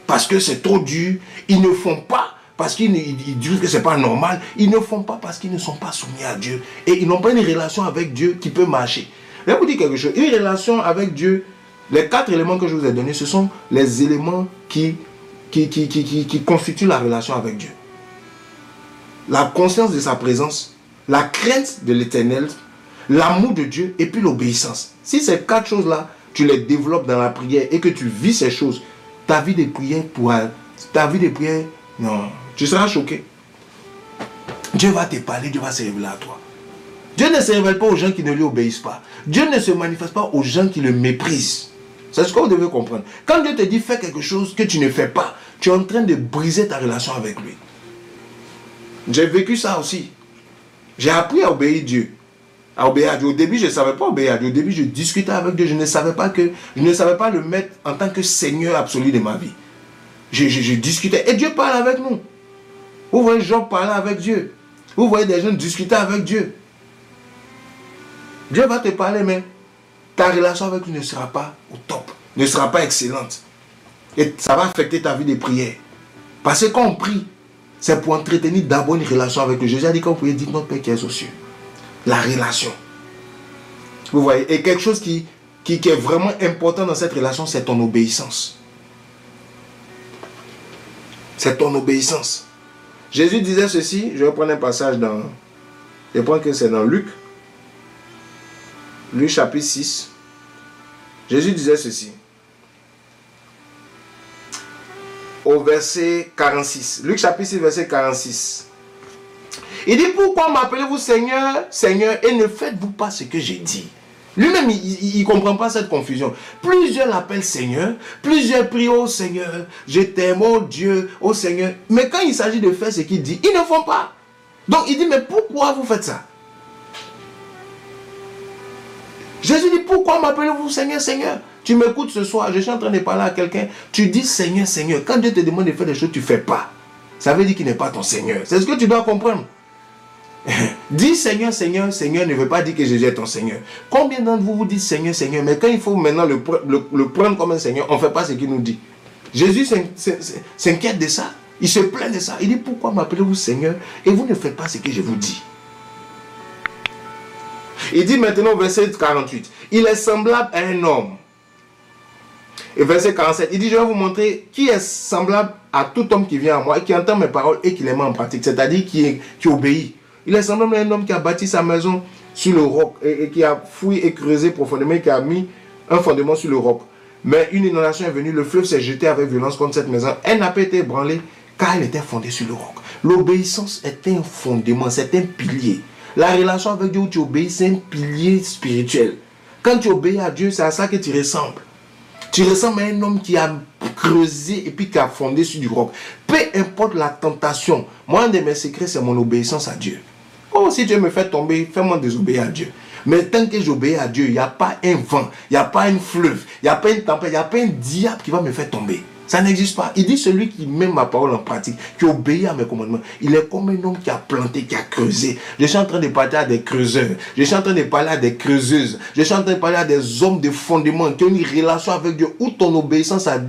Parce que c'est trop dur, ils ne font pas. Parce qu'ils disent que ce n'est pas normal. Ils ne font pas parce qu'ils ne sont pas soumis à Dieu. Et ils n'ont pas une relation avec Dieu qui peut marcher. Je vais vous dire quelque chose. Une relation avec Dieu, les 4 éléments que je vous ai donnés, ce sont les éléments qui constituent la relation avec Dieu. La conscience de sa présence, la crainte de l'Éternel, l'amour de Dieu et puis l'obéissance. Si ces 4 choses-là, tu les développes dans la prière et que tu vis ces choses, ta vie de prière non, tu seras choqué. Dieu va te parler, Dieu va se révéler à toi. Dieu ne se révèle pas aux gens qui ne lui obéissent pas. Dieu ne se manifeste pas aux gens qui le méprisent. C'est ce que vous devez comprendre. Quand Dieu te dit fais quelque chose que tu ne fais pas, tu es en train de briser ta relation avec lui. J'ai vécu ça aussi. J'ai appris à obéir Dieu. À obéir à Dieu. Au début, je ne savais pas obéir à Dieu. Au début, je discutais avec Dieu. Je ne savais pas le mettre en tant que Seigneur absolu de ma vie. Je discutais. Et Dieu parle avec nous. Vous voyez Job parler avec Dieu. Vous voyez des gens discuter avec Dieu. Dieu va te parler, mais ta relation avec lui ne sera pas au top. Ne sera pas excellente. Et ça va affecter ta vie de prière. Parce que quand on prie, c'est pour entretenir d'abord une relation avec Dieu. Jésus a dit quand vous priez, dites notre Père qui est aux cieux. La relation. Vous voyez. Et quelque chose qui est vraiment important dans cette relation, c'est ton obéissance. C'est ton obéissance. Jésus disait ceci, je vais prendre un passage je pense que c'est dans Luc. Luc chapitre 6. Jésus disait ceci. Au verset 46. Luc chapitre 6, verset 46. Il dit, pourquoi m'appelez-vous Seigneur, Seigneur, et ne faites-vous pas ce que j'ai dit? Lui-même, il ne comprend pas cette confusion. Plusieurs l'appellent Seigneur, plusieurs prient au Seigneur, je t'aime, oh Dieu, oh Seigneur. Mais quand il s'agit de faire ce qu'il dit, ils ne font pas. Donc il dit, mais pourquoi vous faites ça? Jésus dit, pourquoi m'appelez-vous Seigneur, Seigneur? Tu m'écoutes ce soir, je suis en train de parler à quelqu'un, tu dis Seigneur, Seigneur. Quand Dieu te demande de faire des choses, tu ne fais pas. Ça veut dire qu'il n'est pas ton Seigneur. C'est ce que tu dois comprendre. Dis Seigneur, Seigneur, Seigneur ne veut pas dire que Jésus est ton Seigneur. Combien d'entre vous vous dites Seigneur, Seigneur, mais quand il faut maintenant le prendre comme un Seigneur, on ne fait pas ce qu'il nous dit. Jésus s'inquiète de ça. Il se plaint de ça. Il dit, pourquoi m'appelez-vous Seigneur et vous ne faites pas ce que je vous dis? Il dit maintenant au verset 48, il est semblable à un homme. Et verset 47, il dit, je vais vous montrer qui est semblable à tout homme qui vient à moi et qui entend mes paroles et qui les met en pratique. C'est-à-dire qui obéit. Il est semblable à un homme qui a bâti sa maison sur le roc et qui a fouillé et creusé profondément et qui a mis un fondement sur le roc. Mais une inondation est venue, le fleuve s'est jeté avec violence contre cette maison. Elle n'a pas été ébranlée car elle était fondée sur le roc. L'obéissance est un fondement, c'est un pilier. La relation avec Dieu où tu obéis, c'est un pilier spirituel. Quand tu obéis à Dieu, c'est à ça que tu ressembles. Tu ressembles à un homme qui a creusé et puis qui a fondé sur du roc. Peu importe la tentation, moi, un de mes secrets, c'est mon obéissance à Dieu. Oh, si Dieu me fait tomber, fais-moi désobéir à Dieu. Mais tant que j'obéis à Dieu, il n'y a pas un vent, il n'y a pas un fleuve, il n'y a pas une tempête, il n'y a pas un diable qui va me faire tomber. Ça n'existe pas. Il dit celui qui met ma parole en pratique, qui obéit à mes commandements, il est comme un homme qui a planté, qui a creusé. Je suis en train de parler à des creuseurs. Je suis en train de parler à des creuseuses. Je suis en train de parler à des hommes de fondement qui ont une relation avec Dieu où ton obéissance à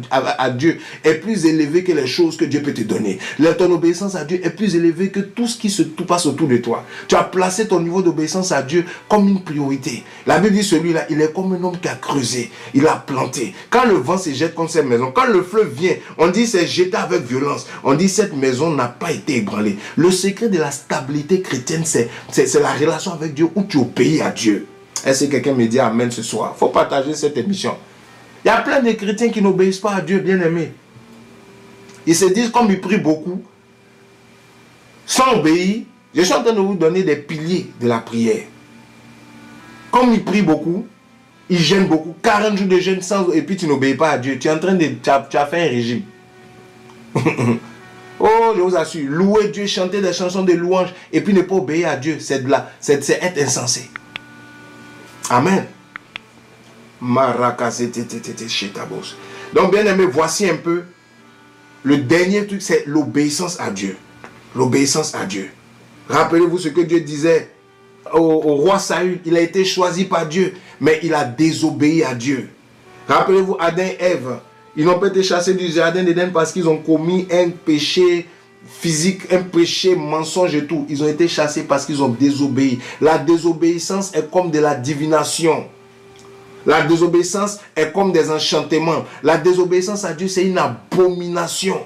Dieu est plus élevée que les choses que Dieu peut te donner. Ton obéissance à Dieu est plus élevée que tout ce qui se passe autour de toi. Tu as placé ton niveau d'obéissance à Dieu comme une priorité. La Bible dit celui-là, il est comme un homme qui a creusé. Il a planté. Quand le vent se jette contre cette maison, quand le fleuve vient, on dit c'est jeté avec violence. On dit cette maison n'a pas été ébranlée. Le secret de la stabilité chrétienne, c'est la relation avec Dieu où tu obéis à Dieu. Est-ce que quelqu'un me dit amen ce soir? Il faut partager cette émission. Il y a plein de chrétiens qui n'obéissent pas à Dieu, bien aimé. Ils se disent comme ils prient beaucoup, sans obéir. Je suis en train de vous donner des piliers de la prière. Comme ils prient beaucoup, ils jeûnent beaucoup, 40 jours de jeûne sans, et puis tu n'obéis pas à Dieu. Tu es en train de... Tu as fait un régime. Oh, je vous assure, louer Dieu, chanter des chansons de louange, et puis ne pas obéir à Dieu, c'est être insensé. Amen. Donc, bien aimé, voici un peu le dernier truc, c'est l'obéissance à Dieu. L'obéissance à Dieu. Rappelez-vous ce que Dieu disait au roi Saül. Il a été choisi par Dieu, mais il a désobéi à Dieu. Rappelez-vous Adam et Ève. Ils n'ont pas été chassés du jardin d'Éden parce qu'ils ont commis un péché physique, un péché mensonge et tout. Ils ont été chassés parce qu'ils ont désobéi. La désobéissance est comme de la divination. La désobéissance est comme des enchantements. La désobéissance à Dieu, c'est une abomination.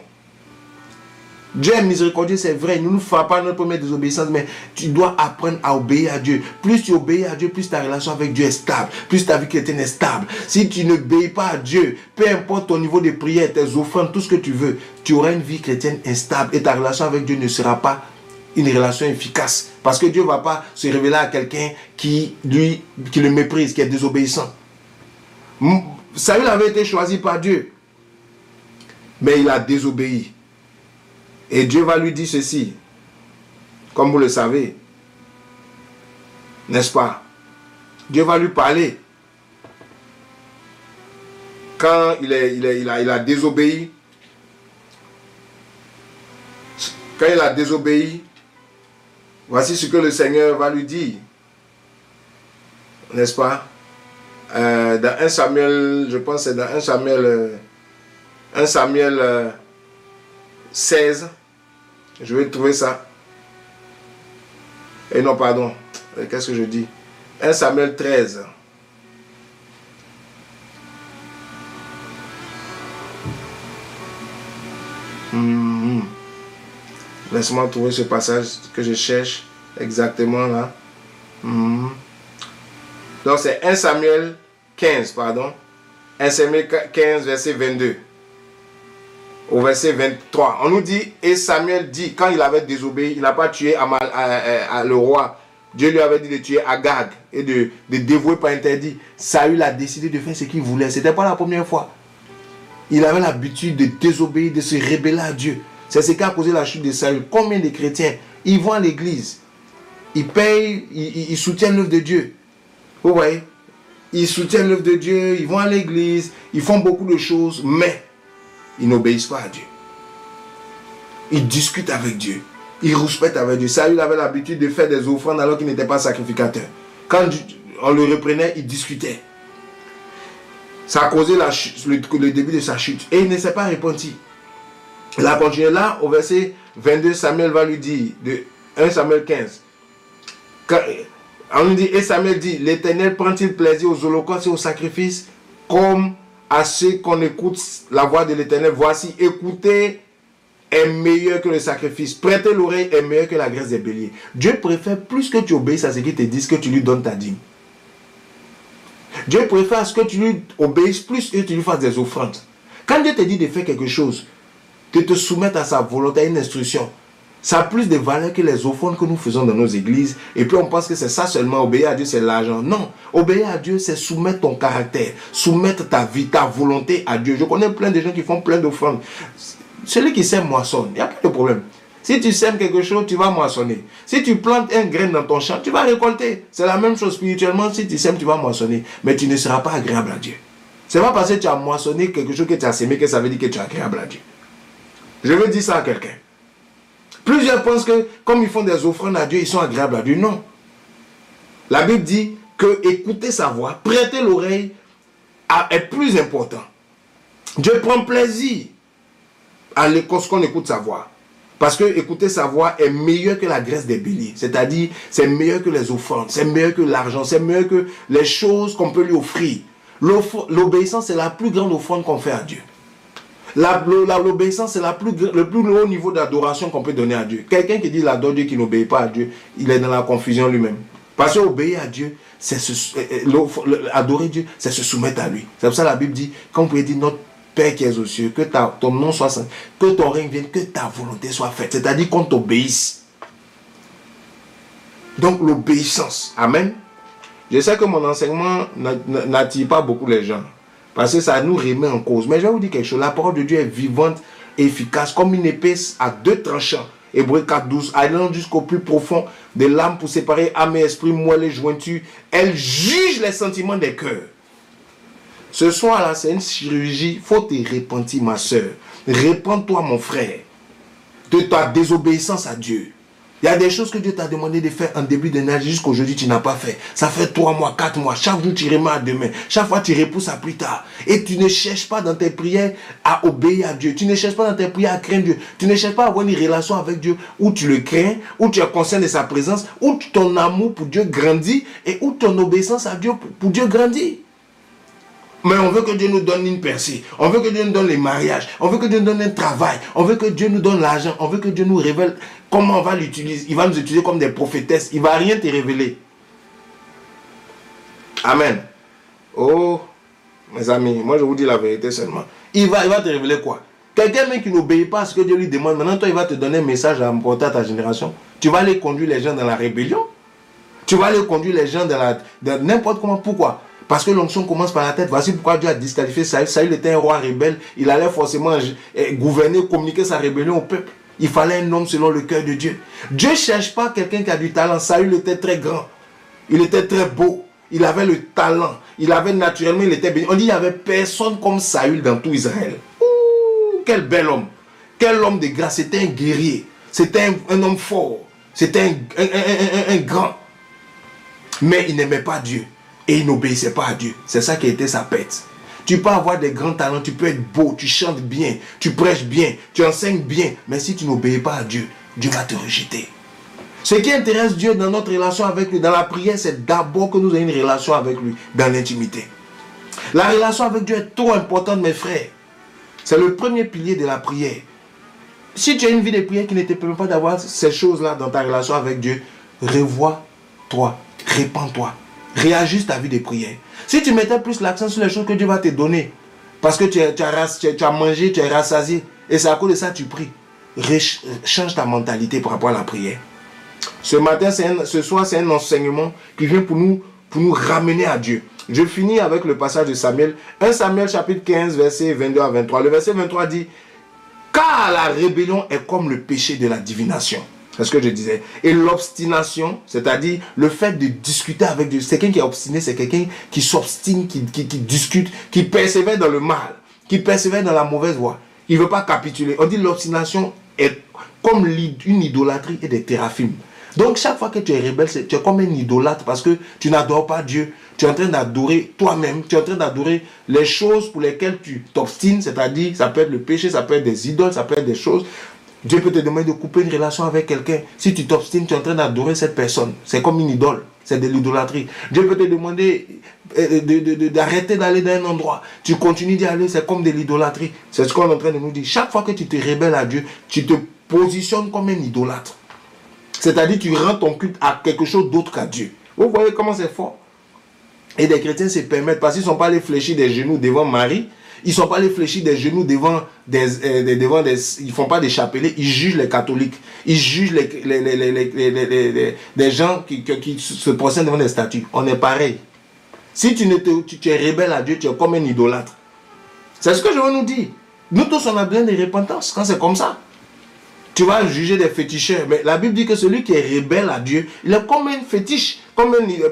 Dieu est miséricordieux, c'est vrai. Il ne nous fera pas notre première désobéissance, mais tu dois apprendre à obéir à Dieu. Plus tu obéis à Dieu, plus ta relation avec Dieu est stable. Plus ta vie chrétienne est stable. Si tu n'obéis pas à Dieu, peu importe ton niveau de prière, tes offrandes, tout ce que tu veux, tu auras une vie chrétienne instable et ta relation avec Dieu ne sera pas une relation efficace. Parce que Dieu ne va pas se révéler à quelqu'un qui le méprise, qui est désobéissant. Saül avait été choisi par Dieu, mais il a désobéi. Et Dieu va lui dire ceci, comme vous le savez, n'est-ce pas? Dieu va lui parler. Quand il a désobéi, voici ce que le Seigneur va lui dire, n'est-ce pas? Dans 1 Samuel, je pense que c'est dans 1 Samuel 16, je vais trouver ça. Et non, pardon, qu'est-ce que je dis? 1 Samuel 13. Laisse-moi trouver ce passage que je cherche exactement là. Donc c'est 1 Samuel 15, pardon. 1 Samuel 15, verset 22. Au verset 23. On nous dit, et Samuel dit, quand il avait désobéi, il n'a pas tué le roi. Dieu lui avait dit de tuer Agag et de dévouer par interdit. Saül a décidé de faire ce qu'il voulait. Ce n'était pas la première fois. Il avait l'habitude de désobéir, de se rebeller à Dieu. C'est ce qui a causé la chute de Saül. Combien de chrétiens, ils vont à l'église, ils payent, ils soutiennent l'œuvre de Dieu. Vous voyez? Ils soutiennent l'œuvre de Dieu, ils vont à l'église, ils font beaucoup de choses, mais ils n'obéissent pas à Dieu. Ils discutent avec Dieu. Ils respectent avec Dieu. Saül avait l'habitude de faire des offrandes alors qu'il n'était pas sacrificateur. Quand on le reprenait, il discutait. Ça a causé le début de sa chute. Et il ne s'est pas repenti. Il a continué là, au verset 22, Samuel va lui dire, de 1 Samuel 15. On nous dit, et Samuel dit, l'Éternel prend-il plaisir aux holocaustes et aux sacrifices comme à ceux qu'on écoute la voix de l'Éternel? Voici, écouter est meilleur que le sacrifice. Prêter l'oreille est meilleur que la graisse des béliers. Dieu préfère plus que tu obéisses à ce qu'il te dit que tu lui donnes ta dîme. Dieu préfère à ce que tu lui obéisses plus et que tu lui fasses des offrandes. Quand Dieu te dit de faire quelque chose, de te soumettre à sa volonté, à une instruction, ça a plus de valeur que les offrandes que nous faisons dans nos églises. Et puis on pense que c'est ça seulement, obéir à Dieu, c'est l'argent. Non, obéir à Dieu, c'est soumettre ton caractère, soumettre ta vie, ta volonté à Dieu. Je connais plein de gens qui font plein d'offrandes. Celui qui sème moissonne, il n'y a pas de problème. Si tu sèmes quelque chose, tu vas moissonner. Si tu plantes un grain dans ton champ, tu vas récolter. C'est la même chose spirituellement. Si tu sèmes, tu vas moissonner. Mais tu ne seras pas agréable à Dieu. Ce n'est pas parce que tu as moissonné quelque chose que tu as sémé que ça veut dire que tu es agréable à Dieu. Je veux dire ça à quelqu'un. Plusieurs pensent que comme ils font des offrandes à Dieu, ils sont agréables à Dieu. Non. La Bible dit que écouter sa voix, prêter l'oreille est plus important. Dieu prend plaisir à lorsqu'on écoute sa voix. Parce que écouter sa voix est meilleur que la graisse des béliers. C'est-à-dire, c'est meilleur que les offrandes, c'est meilleur que l'argent, c'est meilleur que les choses qu'on peut lui offrir. L'obéissance, c'est la plus grande offrande qu'on fait à Dieu. L'obéissance, c'est le plus haut niveau d'adoration qu'on peut donner à Dieu. Quelqu'un qui dit il adore Dieu, qui n'obéit pas à Dieu, il est dans la confusion lui-même. Parce que obéir à Dieu, adorer Dieu, c'est se soumettre à lui. C'est pour ça que la Bible dit, quand vous pouvez dire notre Père qui es aux cieux, que ton nom soit saint, que ton règne vienne, que ta volonté soit faite. C'est-à-dire qu'on t'obéisse. Donc l'obéissance. Amen. Je sais que mon enseignement n'attire pas beaucoup les gens. Parce que ça nous remet en cause. Mais je vais vous dire quelque chose. La parole de Dieu est vivante et efficace. Comme une épée à deux tranchants. Hébreux 4:12. Allant jusqu'au plus profond de l'âme pour séparer âme et esprit, moelle et jointure. Elle juge les sentiments des cœurs. Ce soir-là, c'est une chirurgie. Il faut te repentir, ma soeur. Répands-toi, mon frère, de ta désobéissance à Dieu. Il y a des choses que Dieu t'a demandé de faire en début d'année, jusqu'aujourd'hui tu n'as pas fait. Ça fait 3 mois, 4 mois. Chaque jour tu remets à demain. Chaque fois tu repousses à plus tard. Et tu ne cherches pas dans tes prières à obéir à Dieu. Tu ne cherches pas dans tes prières à craindre Dieu. Tu ne cherches pas à avoir une relation avec Dieu où tu le crains, où tu es conscient de sa présence, où ton amour pour Dieu grandit et où ton obéissance à Dieu pour Dieu grandit. Mais on veut que Dieu nous donne une percée. On veut que Dieu nous donne les mariages. On veut que Dieu nous donne un travail. On veut que Dieu nous donne l'argent. On veut que Dieu nous révèle comment on va l'utiliser. Il va nous utiliser comme des prophétesses. Il ne va rien te révéler. Amen. Oh, mes amis, moi je vous dis la vérité seulement. Il va te révéler quoi? Quelqu'un même qui n'obéit pas à ce que Dieu lui demande. Maintenant, toi, il va te donner un message à apporter à ta génération. Tu vas aller conduire les gens dans la rébellion. Tu vas aller conduire les gens dans n'importe comment. Pourquoi? Parce que l'onction commence par la tête. Voici pourquoi Dieu a disqualifié Saül. Saül était un roi rebelle. Il allait forcément gouverner, communiquer sa rébellion au peuple. Il fallait un homme selon le cœur de Dieu. Dieu ne cherche pas quelqu'un qui a du talent. Saül était très grand. Il était très beau. Il avait le talent. Il avait naturellement, il était béni. On dit qu'il n'y avait personne comme Saül dans tout Israël. Ouh, quel bel homme. Quel homme de grâce. C'était un guerrier. C'était un homme fort. C'était un grand. Mais il n'aimait pas Dieu. Et il n'obéissait pas à Dieu. C'est ça qui était sa pète. Tu peux avoir des grands talents, tu peux être beau, tu chantes bien, tu prêches bien, tu enseignes bien. Mais si tu n'obéis pas à Dieu, Dieu va te rejeter. Ce qui intéresse Dieu dans notre relation avec lui, dans la prière, c'est d'abord que nous ayons une relation avec lui, dans l'intimité. La relation avec Dieu est trop importante, mes frères. C'est le premier pilier de la prière. Si tu as une vie de prière qui ne te permet pas d'avoir ces choses-là dans ta relation avec Dieu, revois-toi, répands-toi. Réajuste ta vie de prière. Si tu mettais plus l'accent sur les choses que Dieu va te donner, parce que tu as mangé, tu es rassasié, et c'est à cause de ça que tu pries, change ta mentalité par rapport à la prière. Ce soir, c'est un enseignement qui vient pour nous ramener à Dieu. Je finis avec le passage de Samuel. 1 Samuel chapitre 15, verset 22 à 23. Le verset 23 dit, « Car la rébellion est comme le péché de la divination. » C'est ce que je disais. Et l'obstination, c'est-à-dire le fait de discuter avec Dieu. C'est quelqu'un qui est obstiné, c'est quelqu'un qui s'obstine, qui discute, qui persévère dans le mal, qui persévère dans la mauvaise voie. Il ne veut pas capituler. On dit l'obstination est comme une idolâtrie et des théraphim. Donc chaque fois que tu es rebelle, tu es comme un idolâtre parce que tu n'adores pas Dieu. Tu es en train d'adorer toi-même. Tu es en train d'adorer les choses pour lesquelles tu t'obstines. C'est-à-dire, ça peut être le péché, ça peut être des idoles, ça peut être des choses. Dieu peut te demander de couper une relation avec quelqu'un. Si tu t'obstines, tu es en train d'adorer cette personne. C'est comme une idole. C'est de l'idolâtrie. Dieu peut te demander d'arrêter d'aller dans un endroit. Tu continues d'y aller, c'est comme de l'idolâtrie. C'est ce qu'on est en train de nous dire. Chaque fois que tu te rebelles à Dieu, tu te positionnes comme un idolâtre. C'est-à-dire tu rends ton culte à quelque chose d'autre qu'à Dieu. Vous voyez comment c'est fort? Et des chrétiens se permettent, parce qu'ils ne sont pas allés fléchir des genoux devant Marie, ils ne sont pas allés fléchir des genoux devant ils ne font pas des chapelets, ils jugent les catholiques, ils jugent des gens qui se procèdent devant des statues. On est pareil. Si tu es rebelle à Dieu, tu es comme un idolâtre. C'est ce que je veux nous dire. Nous tous, on a besoin de repentance quand c'est comme ça. Tu vas juger des féticheurs, mais la Bible dit que celui qui est rebelle à Dieu, il est comme un fétiche,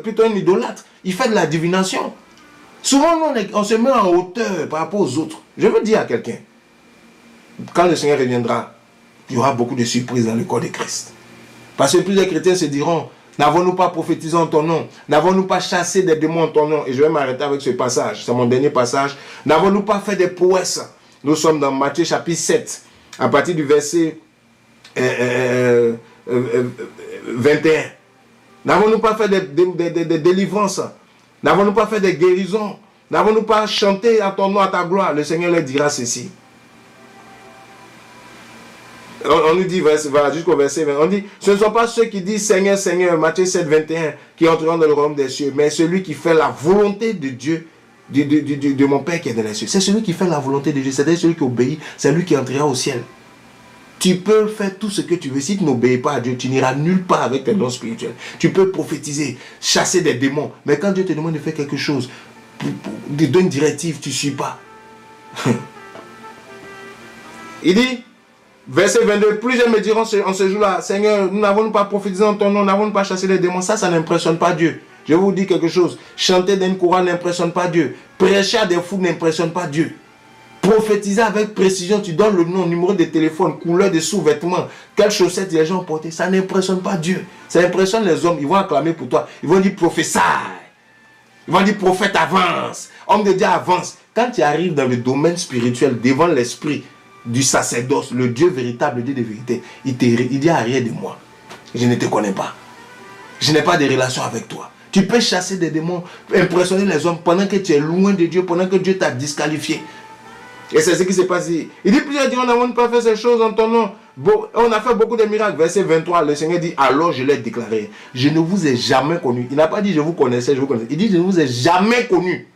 plutôt un idolâtre. Il fait de la divination. Souvent, on se met en hauteur par rapport aux autres. Je veux dire à quelqu'un, quand le Seigneur reviendra, il y aura beaucoup de surprises dans le corps de Christ. Parce que plusieurs chrétiens se diront, n'avons-nous pas prophétisé en ton nom? N'avons-nous pas chassé des démons en ton nom? Et je vais m'arrêter avec ce passage, c'est mon dernier passage. N'avons-nous pas fait des prouesses? Nous sommes dans Matthieu chapitre 7, à partir du verset 21. N'avons-nous pas fait des délivrances? N'avons-nous pas fait des guérisons? N'avons-nous pas chanté à ton nom, à ta gloire? Le Seigneur leur dira ceci. On nous dit, voilà, jusqu'au verset 20, on dit, ce ne sont pas ceux qui disent Seigneur, Seigneur, Matthieu 7, 21, qui entreront dans le royaume des cieux, mais celui qui fait la volonté de Dieu, de mon Père qui est dans les cieux. C'est celui qui fait la volonté de Dieu, c'est-à-dire celui qui obéit, c'est lui qui entrera au ciel. Tu peux faire tout ce que tu veux. Si tu n'obéis pas à Dieu, tu n'iras nulle part avec tes dons spirituels. Tu peux prophétiser, chasser des démons. Mais quand Dieu te demande de faire quelque chose, de donner une directive, tu ne suis pas. Il dit, verset 22, plusieurs me diront en ce jour-là, Seigneur, nous n'avons pas prophétisé en ton nom, nous n'avons pas chassé les démons. Ça n'impressionne pas Dieu. Je vais vous dire quelque chose. Chanter d'un courant n'impressionne pas Dieu. Prêcher à des fous n'impressionne pas Dieu. Prophétiser avec précision, tu donnes le nom, numéro de téléphone, couleur de sous-vêtements, quelles chaussettes les gens ont portées, ça n'impressionne pas Dieu. Ça impressionne les hommes, ils vont acclamer pour toi. Ils vont dire prophétie. Ils vont dire prophète avance. Homme de Dieu avance. Quand tu arrives dans le domaine spirituel, devant l'esprit du sacerdoce, le Dieu véritable, le Dieu de vérité, il dit arrière de moi. Je ne te connais pas. Je n'ai pas de relation avec toi. Tu peux chasser des démons, impressionner les hommes pendant que tu es loin de Dieu, pendant que Dieu t'a disqualifié. Et c'est ce qui s'est passé. Il dit, plusieurs diront, on n'a pas fait ces choses en ton nom. On a fait beaucoup de miracles. Verset 23, le Seigneur dit, alors je l'ai déclaré. Je ne vous ai jamais connu. Il n'a pas dit, je vous connaissais, je vous connaissais. Il dit, je ne vous ai jamais connu.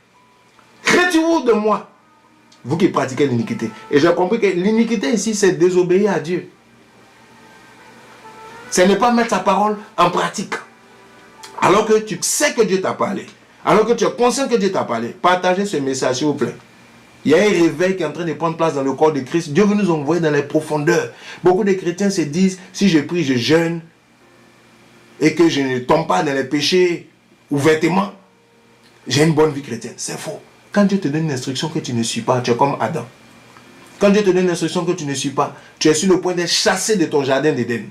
Retirez-vous de moi, vous qui pratiquez l'iniquité. Et j'ai compris que l'iniquité ici, c'est désobéir à Dieu. Ce n'est pas mettre sa parole en pratique. Alors que tu sais que Dieu t'a parlé. Alors que tu es conscient que Dieu t'a parlé. Partagez ce message, s'il vous plaît. Il y a un réveil qui est en train de prendre place dans le corps de Christ. Dieu veut nous envoyer dans les profondeurs. Beaucoup de chrétiens se disent, si je prie, je jeûne, et que je ne tombe pas dans les péchés ouvertement, j'ai une bonne vie chrétienne. C'est faux. Quand Dieu te donne une instruction que tu ne suis pas, tu es comme Adam. Quand Dieu te donne une instruction que tu ne suis pas, tu es sur le point d'être chassé de ton jardin d'Éden.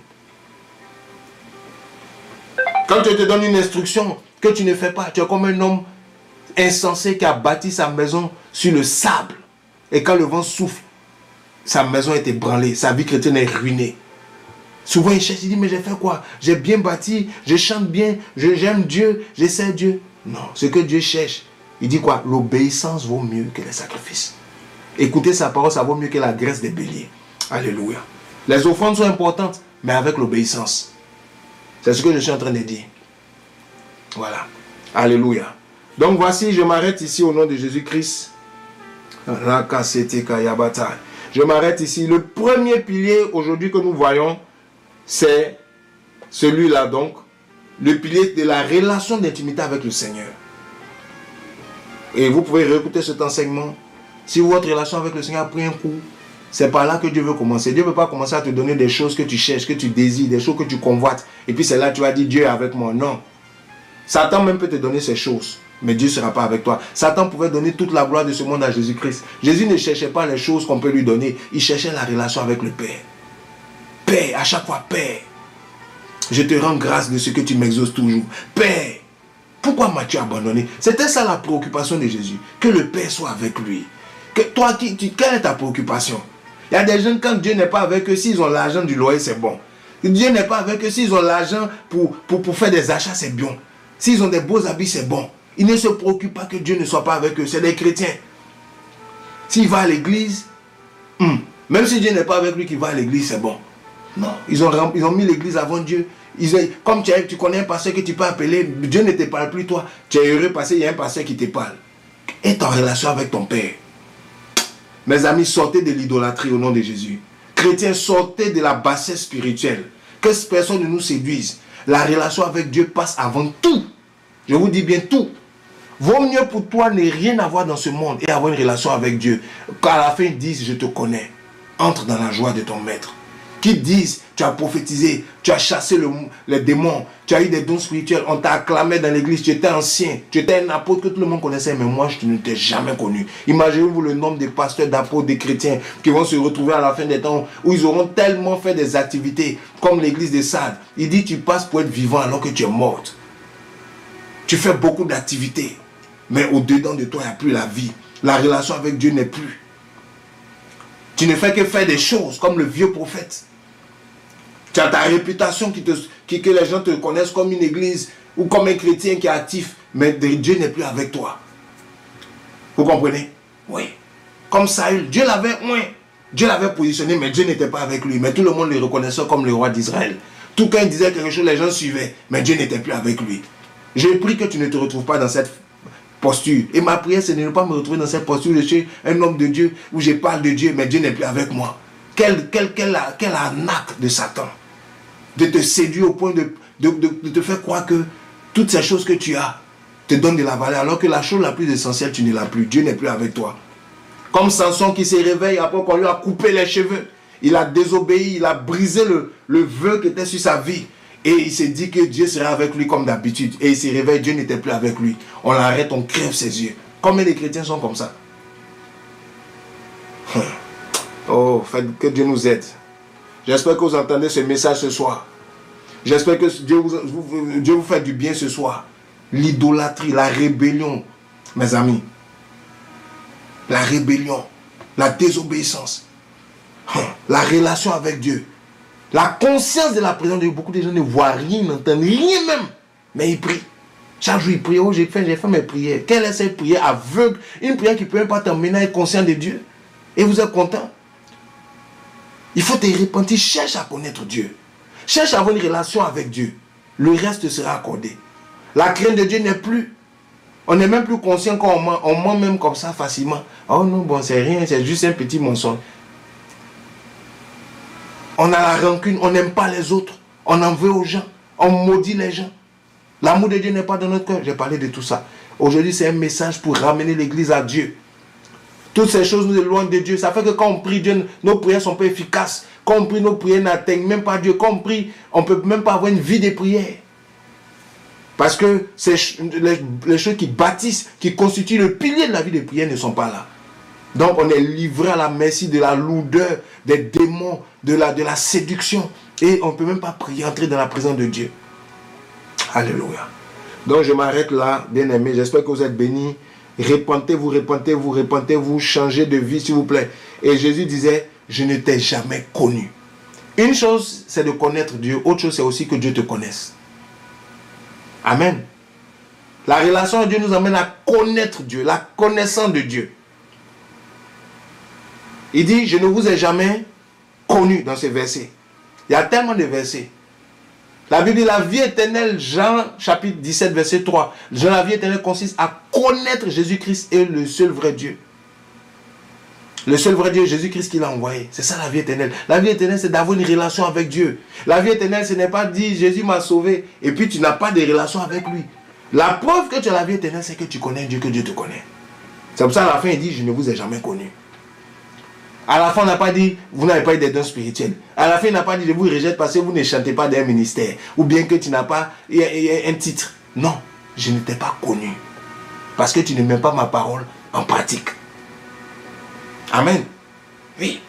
Quand Dieu te donne une instruction que tu ne fais pas, tu es comme un homme insensé qui a bâti sa maison sur le sable. Et quand le vent souffle, sa maison est ébranlée, sa vie chrétienne est ruinée. Souvent il cherche, il dit, mais j'ai fait quoi? J'ai bien bâti, je chante bien, j'aime Dieu, j'essaie Dieu. Non, ce que Dieu cherche, il dit quoi? L'obéissance vaut mieux que les sacrifices. Écouter sa parole, ça vaut mieux que la graisse des béliers. Alléluia. Les offrandes sont importantes, mais avec l'obéissance. C'est ce que je suis en train de dire. Voilà. Alléluia. Donc voici, je m'arrête ici au nom de Jésus-Christ. Je m'arrête ici. Le premier pilier aujourd'hui que nous voyons, c'est celui-là donc. Le pilier de la relation d'intimité avec le Seigneur. Et vous pouvez réécouter cet enseignement. Si votre relation avec le Seigneur a pris un coup, c'est par là que Dieu veut commencer. Dieu ne veut pas commencer à te donner des choses que tu cherches, que tu désires, des choses que tu convoites. Et puis c'est là que tu vas dire Dieu est avec moi. Non. Satan même peut te donner ces choses. Mais Dieu ne sera pas avec toi. Satan pouvait donner toute la gloire de ce monde à Jésus-Christ. Jésus ne cherchait pas les choses qu'on peut lui donner. Il cherchait la relation avec le Père. Père, à chaque fois, Père. Je te rends grâce de ce que tu m'exauces toujours. Père, pourquoi m'as-tu abandonné? C'était ça la préoccupation de Jésus. Que le Père soit avec lui. Que toi, quelle est ta préoccupation? Il y a des gens, quand Dieu n'est pas avec eux, s'ils ont l'argent du loyer, c'est bon. Dieu n'est pas avec eux, s'ils ont l'argent pour faire des achats, c'est bien. S'ils ont des beaux habits, c'est bon. Ils ne se préoccupent pas que Dieu ne soit pas avec eux. C'est des chrétiens. S'il va à l'église, même si Dieu n'est pas avec lui, qu'il va à l'église, c'est bon. Non, ils ont mis l'église avant Dieu. Comme tu connais un pasteur que tu peux appeler, Dieu ne te parle plus toi. Tu es heureux parce qu'il y a un pasteur qui te parle. Est en relation avec ton Père. Mes amis, sortez de l'idolâtrie au nom de Jésus. Chrétiens, sortez de la bassesse spirituelle. Que personne ne nous séduise. La relation avec Dieu passe avant tout. Je vous dis bien tout. Vaut mieux pour toi ne rien avoir dans ce monde et avoir une relation avec Dieu. Qu'à la fin ils disent, je te connais. Entre dans la joie de ton maître. Qu'ils disent, tu as prophétisé, tu as chassé les démons, tu as eu des dons spirituels, on t'a acclamé dans l'église, tu étais ancien, tu étais un apôtre que tout le monde connaissait, mais moi je ne t'ai jamais connu. Imaginez-vous le nombre de pasteurs, d'apôtres, de chrétiens qui vont se retrouver à la fin des temps où ils auront tellement fait des activités comme l'église de Sardes. Il dit, tu passes pour être vivant alors que tu es morte. Tu fais beaucoup d'activités, mais au-dedans de toi, il n'y a plus la vie. La relation avec Dieu n'est plus. Tu ne fais que faire des choses comme le vieux prophète. Tu as ta réputation que les gens te connaissent comme une église ou comme un chrétien qui est actif, mais Dieu n'est plus avec toi. Vous comprenez? Oui. Comme Saül, Dieu l'avait positionné, mais Dieu n'était pas avec lui. Mais tout le monde le reconnaissait comme le roi d'Israël. Tout quand il disait quelque chose, les gens suivaient, mais Dieu n'était plus avec lui. J'ai pris que tu ne te retrouves pas dans cette posture. Et ma prière, c'est de ne pas me retrouver dans cette posture. Je suis un homme de Dieu où je parle de Dieu, mais Dieu n'est plus avec moi. Quelle arnaque de Satan de te séduire au point de te faire croire que toutes ces choses que tu as te donnent de la valeur, alors que la chose la plus essentielle, tu ne l'as plus. Dieu n'est plus avec toi. Comme Samson qui se réveille après qu'on lui a coupé les cheveux. Il a désobéi, il a brisé le vœu qui était sur sa vie. Et il s'est dit que Dieu serait avec lui comme d'habitude. Et il se réveille, Dieu n'était plus avec lui. On l'arrête, on crève ses yeux. Combien de chrétiens sont comme ça? Oh, que Dieu nous aide. J'espère que vous entendez ce message ce soir. J'espère que Dieu vous fait du bien ce soir. L'idolâtrie, la rébellion, mes amis. La rébellion, la désobéissance, la relation avec Dieu. La conscience de la présence de Dieu. Beaucoup de gens ne voient rien, n'entendent rien même. Mais ils prient. Chaque jour, ils prient. Oh, j'ai fait mes prières. Quelle est cette prière aveugle? Une prière qui ne peut même pas t'emmener à être conscient de Dieu. Et vous êtes content? Il faut te repentir. Cherche à connaître Dieu. Cherche à avoir une relation avec Dieu. Le reste sera accordé. La crainte de Dieu n'est plus. On n'est même plus conscient quand on ment. On ment même comme ça facilement. Oh non, bon, c'est rien. C'est juste un petit mensonge. On a la rancune. On n'aime pas les autres. On en veut aux gens. On maudit les gens. L'amour de Dieu n'est pas dans notre cœur. J'ai parlé de tout ça. Aujourd'hui, c'est un message pour ramener l'église à Dieu. Toutes ces choses nous éloignent de Dieu. Ça fait que quand on prie Dieu, nos prières ne sont pas efficaces. Quand on prie, nos prières n'atteignent même pas Dieu. Quand on prie, on ne peut même pas avoir une vie de prière. Parce que les choses qui bâtissent, qui constituent le pilier de la vie de prière ne sont pas là. Donc on est livré à la merci de la lourdeur, des démons, de la séduction. Et on ne peut même pas prier, entrer dans la présence de Dieu. Alléluia. Donc je m'arrête là, bien aimé. J'espère que vous êtes bénis. Repentez-vous, repentez-vous, repentez-vous, changez de vie s'il vous plaît. Et Jésus disait, je ne t'ai jamais connu. Une chose, c'est de connaître Dieu. Autre chose, c'est aussi que Dieu te connaisse. Amen. La relation avec Dieu nous amène à connaître Dieu, la connaissance de Dieu. Il dit, je ne vous ai jamais connu dans ces versets. Il y a tellement de versets. La Bible dit, la vie éternelle, Jean chapitre 17, verset 3. La vie éternelle consiste à connaître Jésus-Christ et le seul vrai Dieu. Le seul vrai Dieu, Jésus-Christ qui l'a envoyé. C'est ça la vie éternelle. La vie éternelle, c'est d'avoir une relation avec Dieu. La vie éternelle, ce n'est pas dire Jésus m'a sauvé et puis tu n'as pas de relation avec lui. La preuve que tu as la vie éternelle, c'est que tu connais Dieu, que Dieu te connaît. C'est pour ça à la fin, il dit, je ne vous ai jamais connu. À la fin, on n'a pas dit, vous n'avez pas eu des dons spirituels. À la fin, il n'a pas dit, je vous rejette parce que vous ne chantez pas d'un ministère. Ou bien que tu n'as pas un titre. Non, je ne t'ai pas connu. Parce que tu ne mets pas ma parole en pratique. Amen. Oui.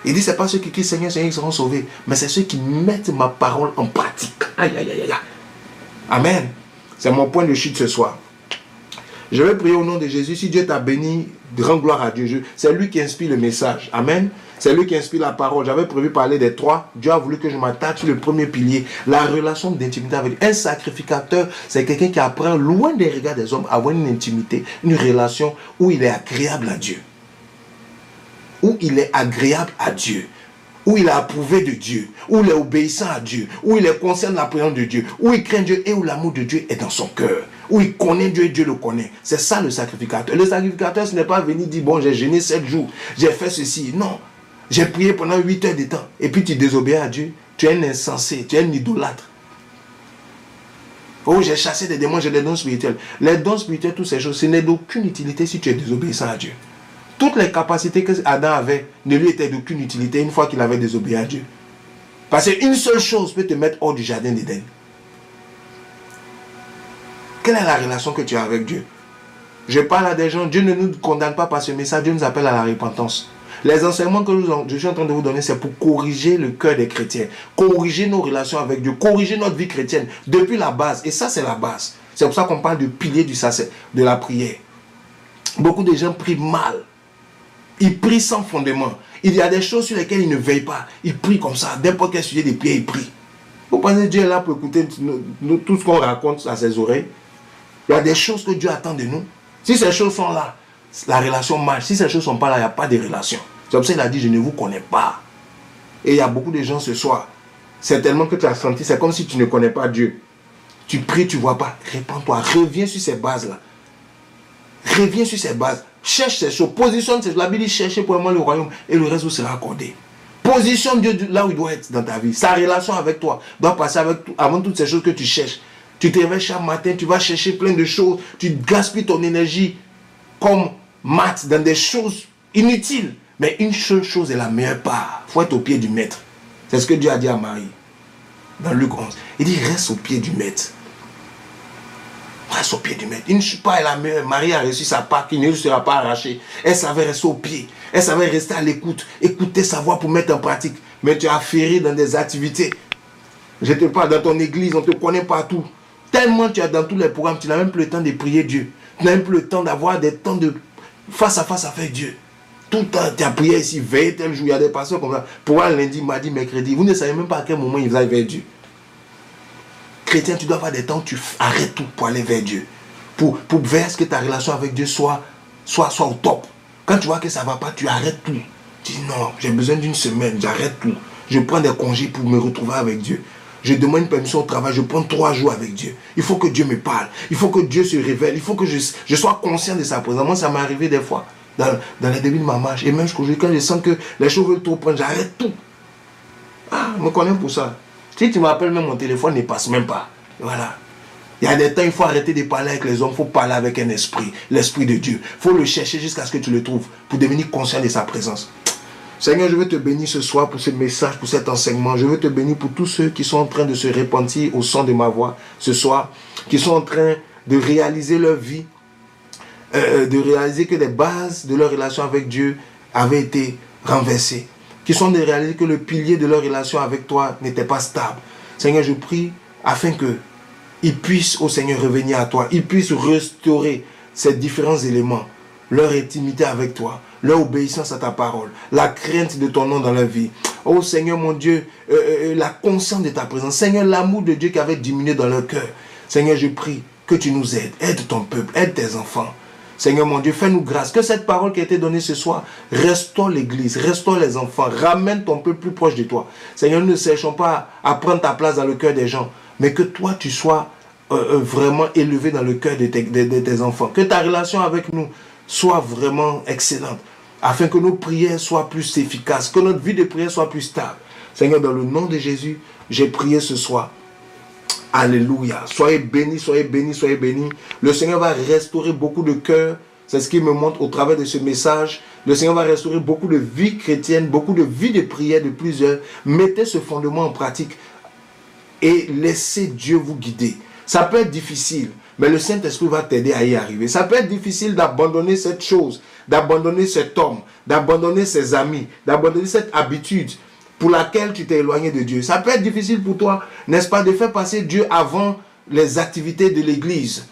Il dit, ce n'est pas ceux qui crient Seigneur, Seigneur, ils seront sauvés. Mais c'est ceux qui mettent ma parole en pratique. Aïe, aïe, aïe, aïe. Amen. C'est mon point de chute ce soir. Je vais prier au nom de Jésus. Si Dieu t'a béni, rends gloire à Dieu. C'est lui qui inspire le message. Amen. C'est lui qui inspire la parole. J'avais prévu parler des trois. Dieu a voulu que je m'attache sur le premier pilier. La relation d'intimité avec Dieu. Un sacrificateur, c'est quelqu'un qui apprend loin des regards des hommes à avoir une intimité, une relation où il est agréable à Dieu. Où il est agréable à Dieu. où il est approuvé de Dieu, où il est obéissant à Dieu, où il est conscient de la présence de Dieu, où il craint Dieu et où l'amour de Dieu est dans son cœur, où il connaît Dieu et Dieu le connaît. C'est ça le sacrificateur. Le sacrificateur, ce n'est pas venir dire, bon, j'ai jeûné 7 jours, j'ai fait ceci. Non, j'ai prié pendant 8 heures de temps, et puis tu désobéis à Dieu. Tu es un insensé, tu es un idolâtre. Oh, j'ai chassé des démons, j'ai des dons spirituels. Les dons spirituels, toutes ces choses, ce n'est d'aucune utilité si tu es désobéissant à Dieu. Toutes les capacités que Adam avait ne lui étaient d'aucune utilité une fois qu'il avait désobéi à Dieu. Parce qu'une seule chose peut te mettre hors du jardin d'Éden. Quelle est la relation que tu as avec Dieu? Je parle à des gens, Dieu ne nous condamne pas par ce message, Dieu nous appelle à la repentance. Les enseignements que je suis en train de vous donner, c'est pour corriger le cœur des chrétiens, corriger nos relations avec Dieu, corriger notre vie chrétienne depuis la base. Et ça, c'est la base. C'est pour ça qu'on parle de pilier du sacerdoce, de la prière. Beaucoup de gens prient mal. Ils prient sans fondement. Il y a des choses sur lesquelles ils ne veillent pas. Ils prient comme ça. N'importe quel sujet de prière, ils prient. Vous pensez que Dieu est là pour écouter tout ce qu'on raconte à ses oreilles? Il y a des choses que Dieu attend de nous. Si ces choses sont là, la relation marche. Si ces choses ne sont pas là, il n'y a pas de relation. C'est comme ça qu'il a dit, je ne vous connais pas. Et il y a beaucoup de gens ce soir. C'est tellement que tu as senti, c'est comme si tu ne connais pas Dieu. Tu pries, tu ne vois pas. Répands-toi, reviens sur ces bases-là. Reviens sur ces bases. Cherche ces choses, positionne ces choses. La Bible dit cherchez pour moi le royaume et le reste vous sera accordé. Positionne Dieu là où il doit être dans ta vie. Sa relation avec toi doit passer avant toutes ces choses que tu cherches. Tu te réveilles chaque matin, tu vas chercher plein de choses. Tu gaspilles ton énergie comme maths dans des choses inutiles. Mais une seule chose est la meilleure part. Il faut être au pied du maître. C'est ce que Dieu a dit à Marie. Dans Luc 11. Il dit reste au pied du maître. Reste au pied du maître. Une part est la meilleure. Marie a reçu sa part qui ne sera pas arrachée. Elle savait rester au pied. Elle savait rester à l'écoute. Écouter sa voix pour mettre en pratique. Mais tu as affairé dans des activités. Je te parle dans ton église, on te connaît partout. Tellement tu es dans tous les programmes, tu n'as même plus le temps de prier Dieu. Tu n'as même plus le temps d'avoir des temps de face avec Dieu. Tout le temps, tu as prié ici, veille tel jour. Il y a des pasteurs comme ça. Pour un lundi, mardi, mercredi. Vous ne savez même pas à quel moment ils aillent vers Dieu. Chrétien, tu dois avoir des temps où tu arrêtes tout pour aller vers Dieu. Pour vers que ta relation avec Dieu soit au top. Quand tu vois que ça ne va pas, tu arrêtes tout. Tu dis non, j'ai besoin d'une semaine, j'arrête tout. Je prends des congés pour me retrouver avec Dieu. Je demande une permission au travail, je prends 3 jours avec Dieu. Il faut que Dieu me parle. Il faut que Dieu se révèle. Il faut que je sois conscient de sa présence. Moi, ça m'est arrivé des fois dans les débuts de ma marche. Et même jusqu'aujourd'hui, quand je sens que les choses veulent trop prendre, j'arrête tout. Ah, je me connais pour ça. Si tu m'appelles, même mon téléphone ne passe même pas. Voilà. Il y a des temps, il faut arrêter de parler avec les hommes. Il faut parler avec un esprit, l'esprit de Dieu. Il faut le chercher jusqu'à ce que tu le trouves pour devenir conscient de sa présence. Seigneur, je veux te bénir ce soir pour ce message, pour cet enseignement. Je veux te bénir pour tous ceux qui sont en train de se repentir au son de ma voix ce soir, qui sont en train de réaliser leur vie, de réaliser que les bases de leur relation avec Dieu avaient été renversées, qui sont de réaliser que le pilier de leur relation avec toi n'était pas stable. Seigneur, je prie afin qu'ils puissent, au Seigneur, revenir à toi, ils puissent restaurer ces différents éléments, leur intimité avec toi, leur obéissance à ta parole, la crainte de ton nom dans leur vie. Oh Seigneur mon Dieu, la conscience de ta présence. Seigneur, l'amour de Dieu qui avait diminué dans leur cœur. Seigneur, je prie que tu nous aides. Aide ton peuple, aide tes enfants. Seigneur mon Dieu, fais-nous grâce. Que cette parole qui a été donnée ce soir restaure l'église, restaure les enfants, ramène ton peuple plus proche de toi. Seigneur, nous ne cherchons pas à prendre ta place dans le cœur des gens, mais que toi tu sois vraiment élevé dans le cœur de tes enfants. Que ta relation avec nous soit vraiment excellente, afin que nos prières soient plus efficaces, que notre vie de prière soit plus stable. Seigneur, dans le nom de Jésus, j'ai prié ce soir. Alléluia. Soyez bénis, soyez bénis, soyez bénis. Le Seigneur va restaurer beaucoup de cœurs. C'est ce qu'il me montre au travers de ce message. Le Seigneur va restaurer beaucoup de vies chrétiennes, beaucoup de vies de prière de plusieurs. Mettez ce fondement en pratique et laissez Dieu vous guider. Ça peut être difficile, mais le Saint-Esprit va t'aider à y arriver. Ça peut être difficile d'abandonner cette chose, d'abandonner cet homme, d'abandonner ses amis, d'abandonner cette habitude pour laquelle tu t'es éloigné de Dieu. Ça peut être difficile pour toi, n'est-ce pas, de faire passer Dieu avant les activités de l'église.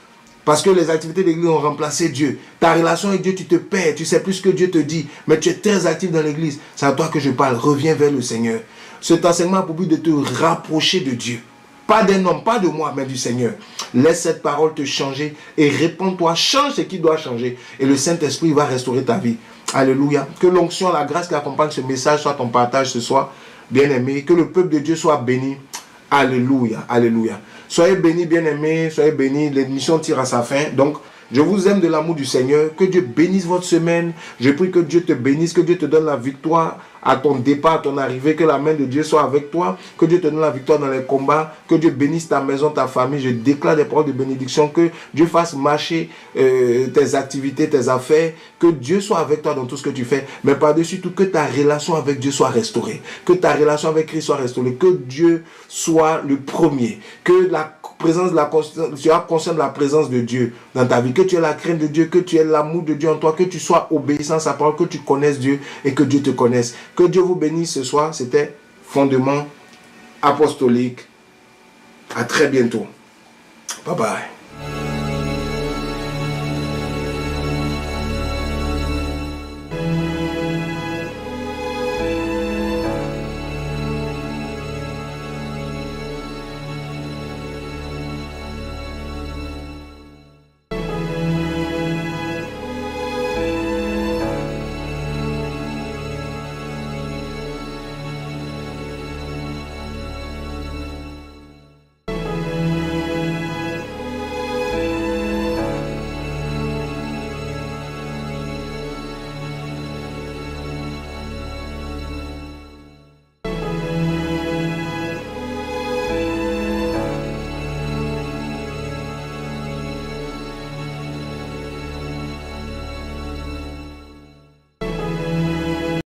Parce que les activités de l'église ont remplacé Dieu. Ta relation avec Dieu, tu te perds, tu sais plus ce que Dieu te dit, mais tu es très actif dans l'église. C'est à toi que je parle. Reviens vers le Seigneur. Cet enseignement a pour but de te rapprocher de Dieu. Pas d'un homme, pas de moi, mais du Seigneur. Laisse cette parole te changer et réponds-toi, change ce qui doit changer. Et le Saint-Esprit va restaurer ta vie. Alléluia. Que l'onction, la grâce qui accompagne ce message soit ton partage ce soir. bien-aimés. Que le peuple de Dieu soit béni. Alléluia, alléluia. Soyez bénis, bien-aimés, soyez bénis. L'émission tire à sa fin. Donc, je vous aime de l'amour du Seigneur. Que Dieu bénisse votre semaine. Je prie que Dieu te bénisse, que Dieu te donne la victoire à ton départ, à ton arrivée. Que la main de Dieu soit avec toi. Que Dieu te donne la victoire dans les combats. Que Dieu bénisse ta maison, ta famille. Je déclare des paroles de bénédiction. Que Dieu fasse marcher tes activités, tes affaires. Que Dieu soit avec toi dans tout ce que tu fais. Mais par-dessus tout, que ta relation avec Dieu soit restaurée. Que ta relation avec Christ soit restaurée. Que Dieu soit le premier. Que la présence de tu as conscience de la présence de Dieu dans ta vie, que tu aies la crainte de Dieu, que tu aies l'amour de Dieu en toi, que tu sois obéissant à sa parole, que tu connaisses Dieu et que Dieu te connaisse. Que Dieu vous bénisse ce soir. C'était Fondement Apostolique. À très bientôt. Bye bye.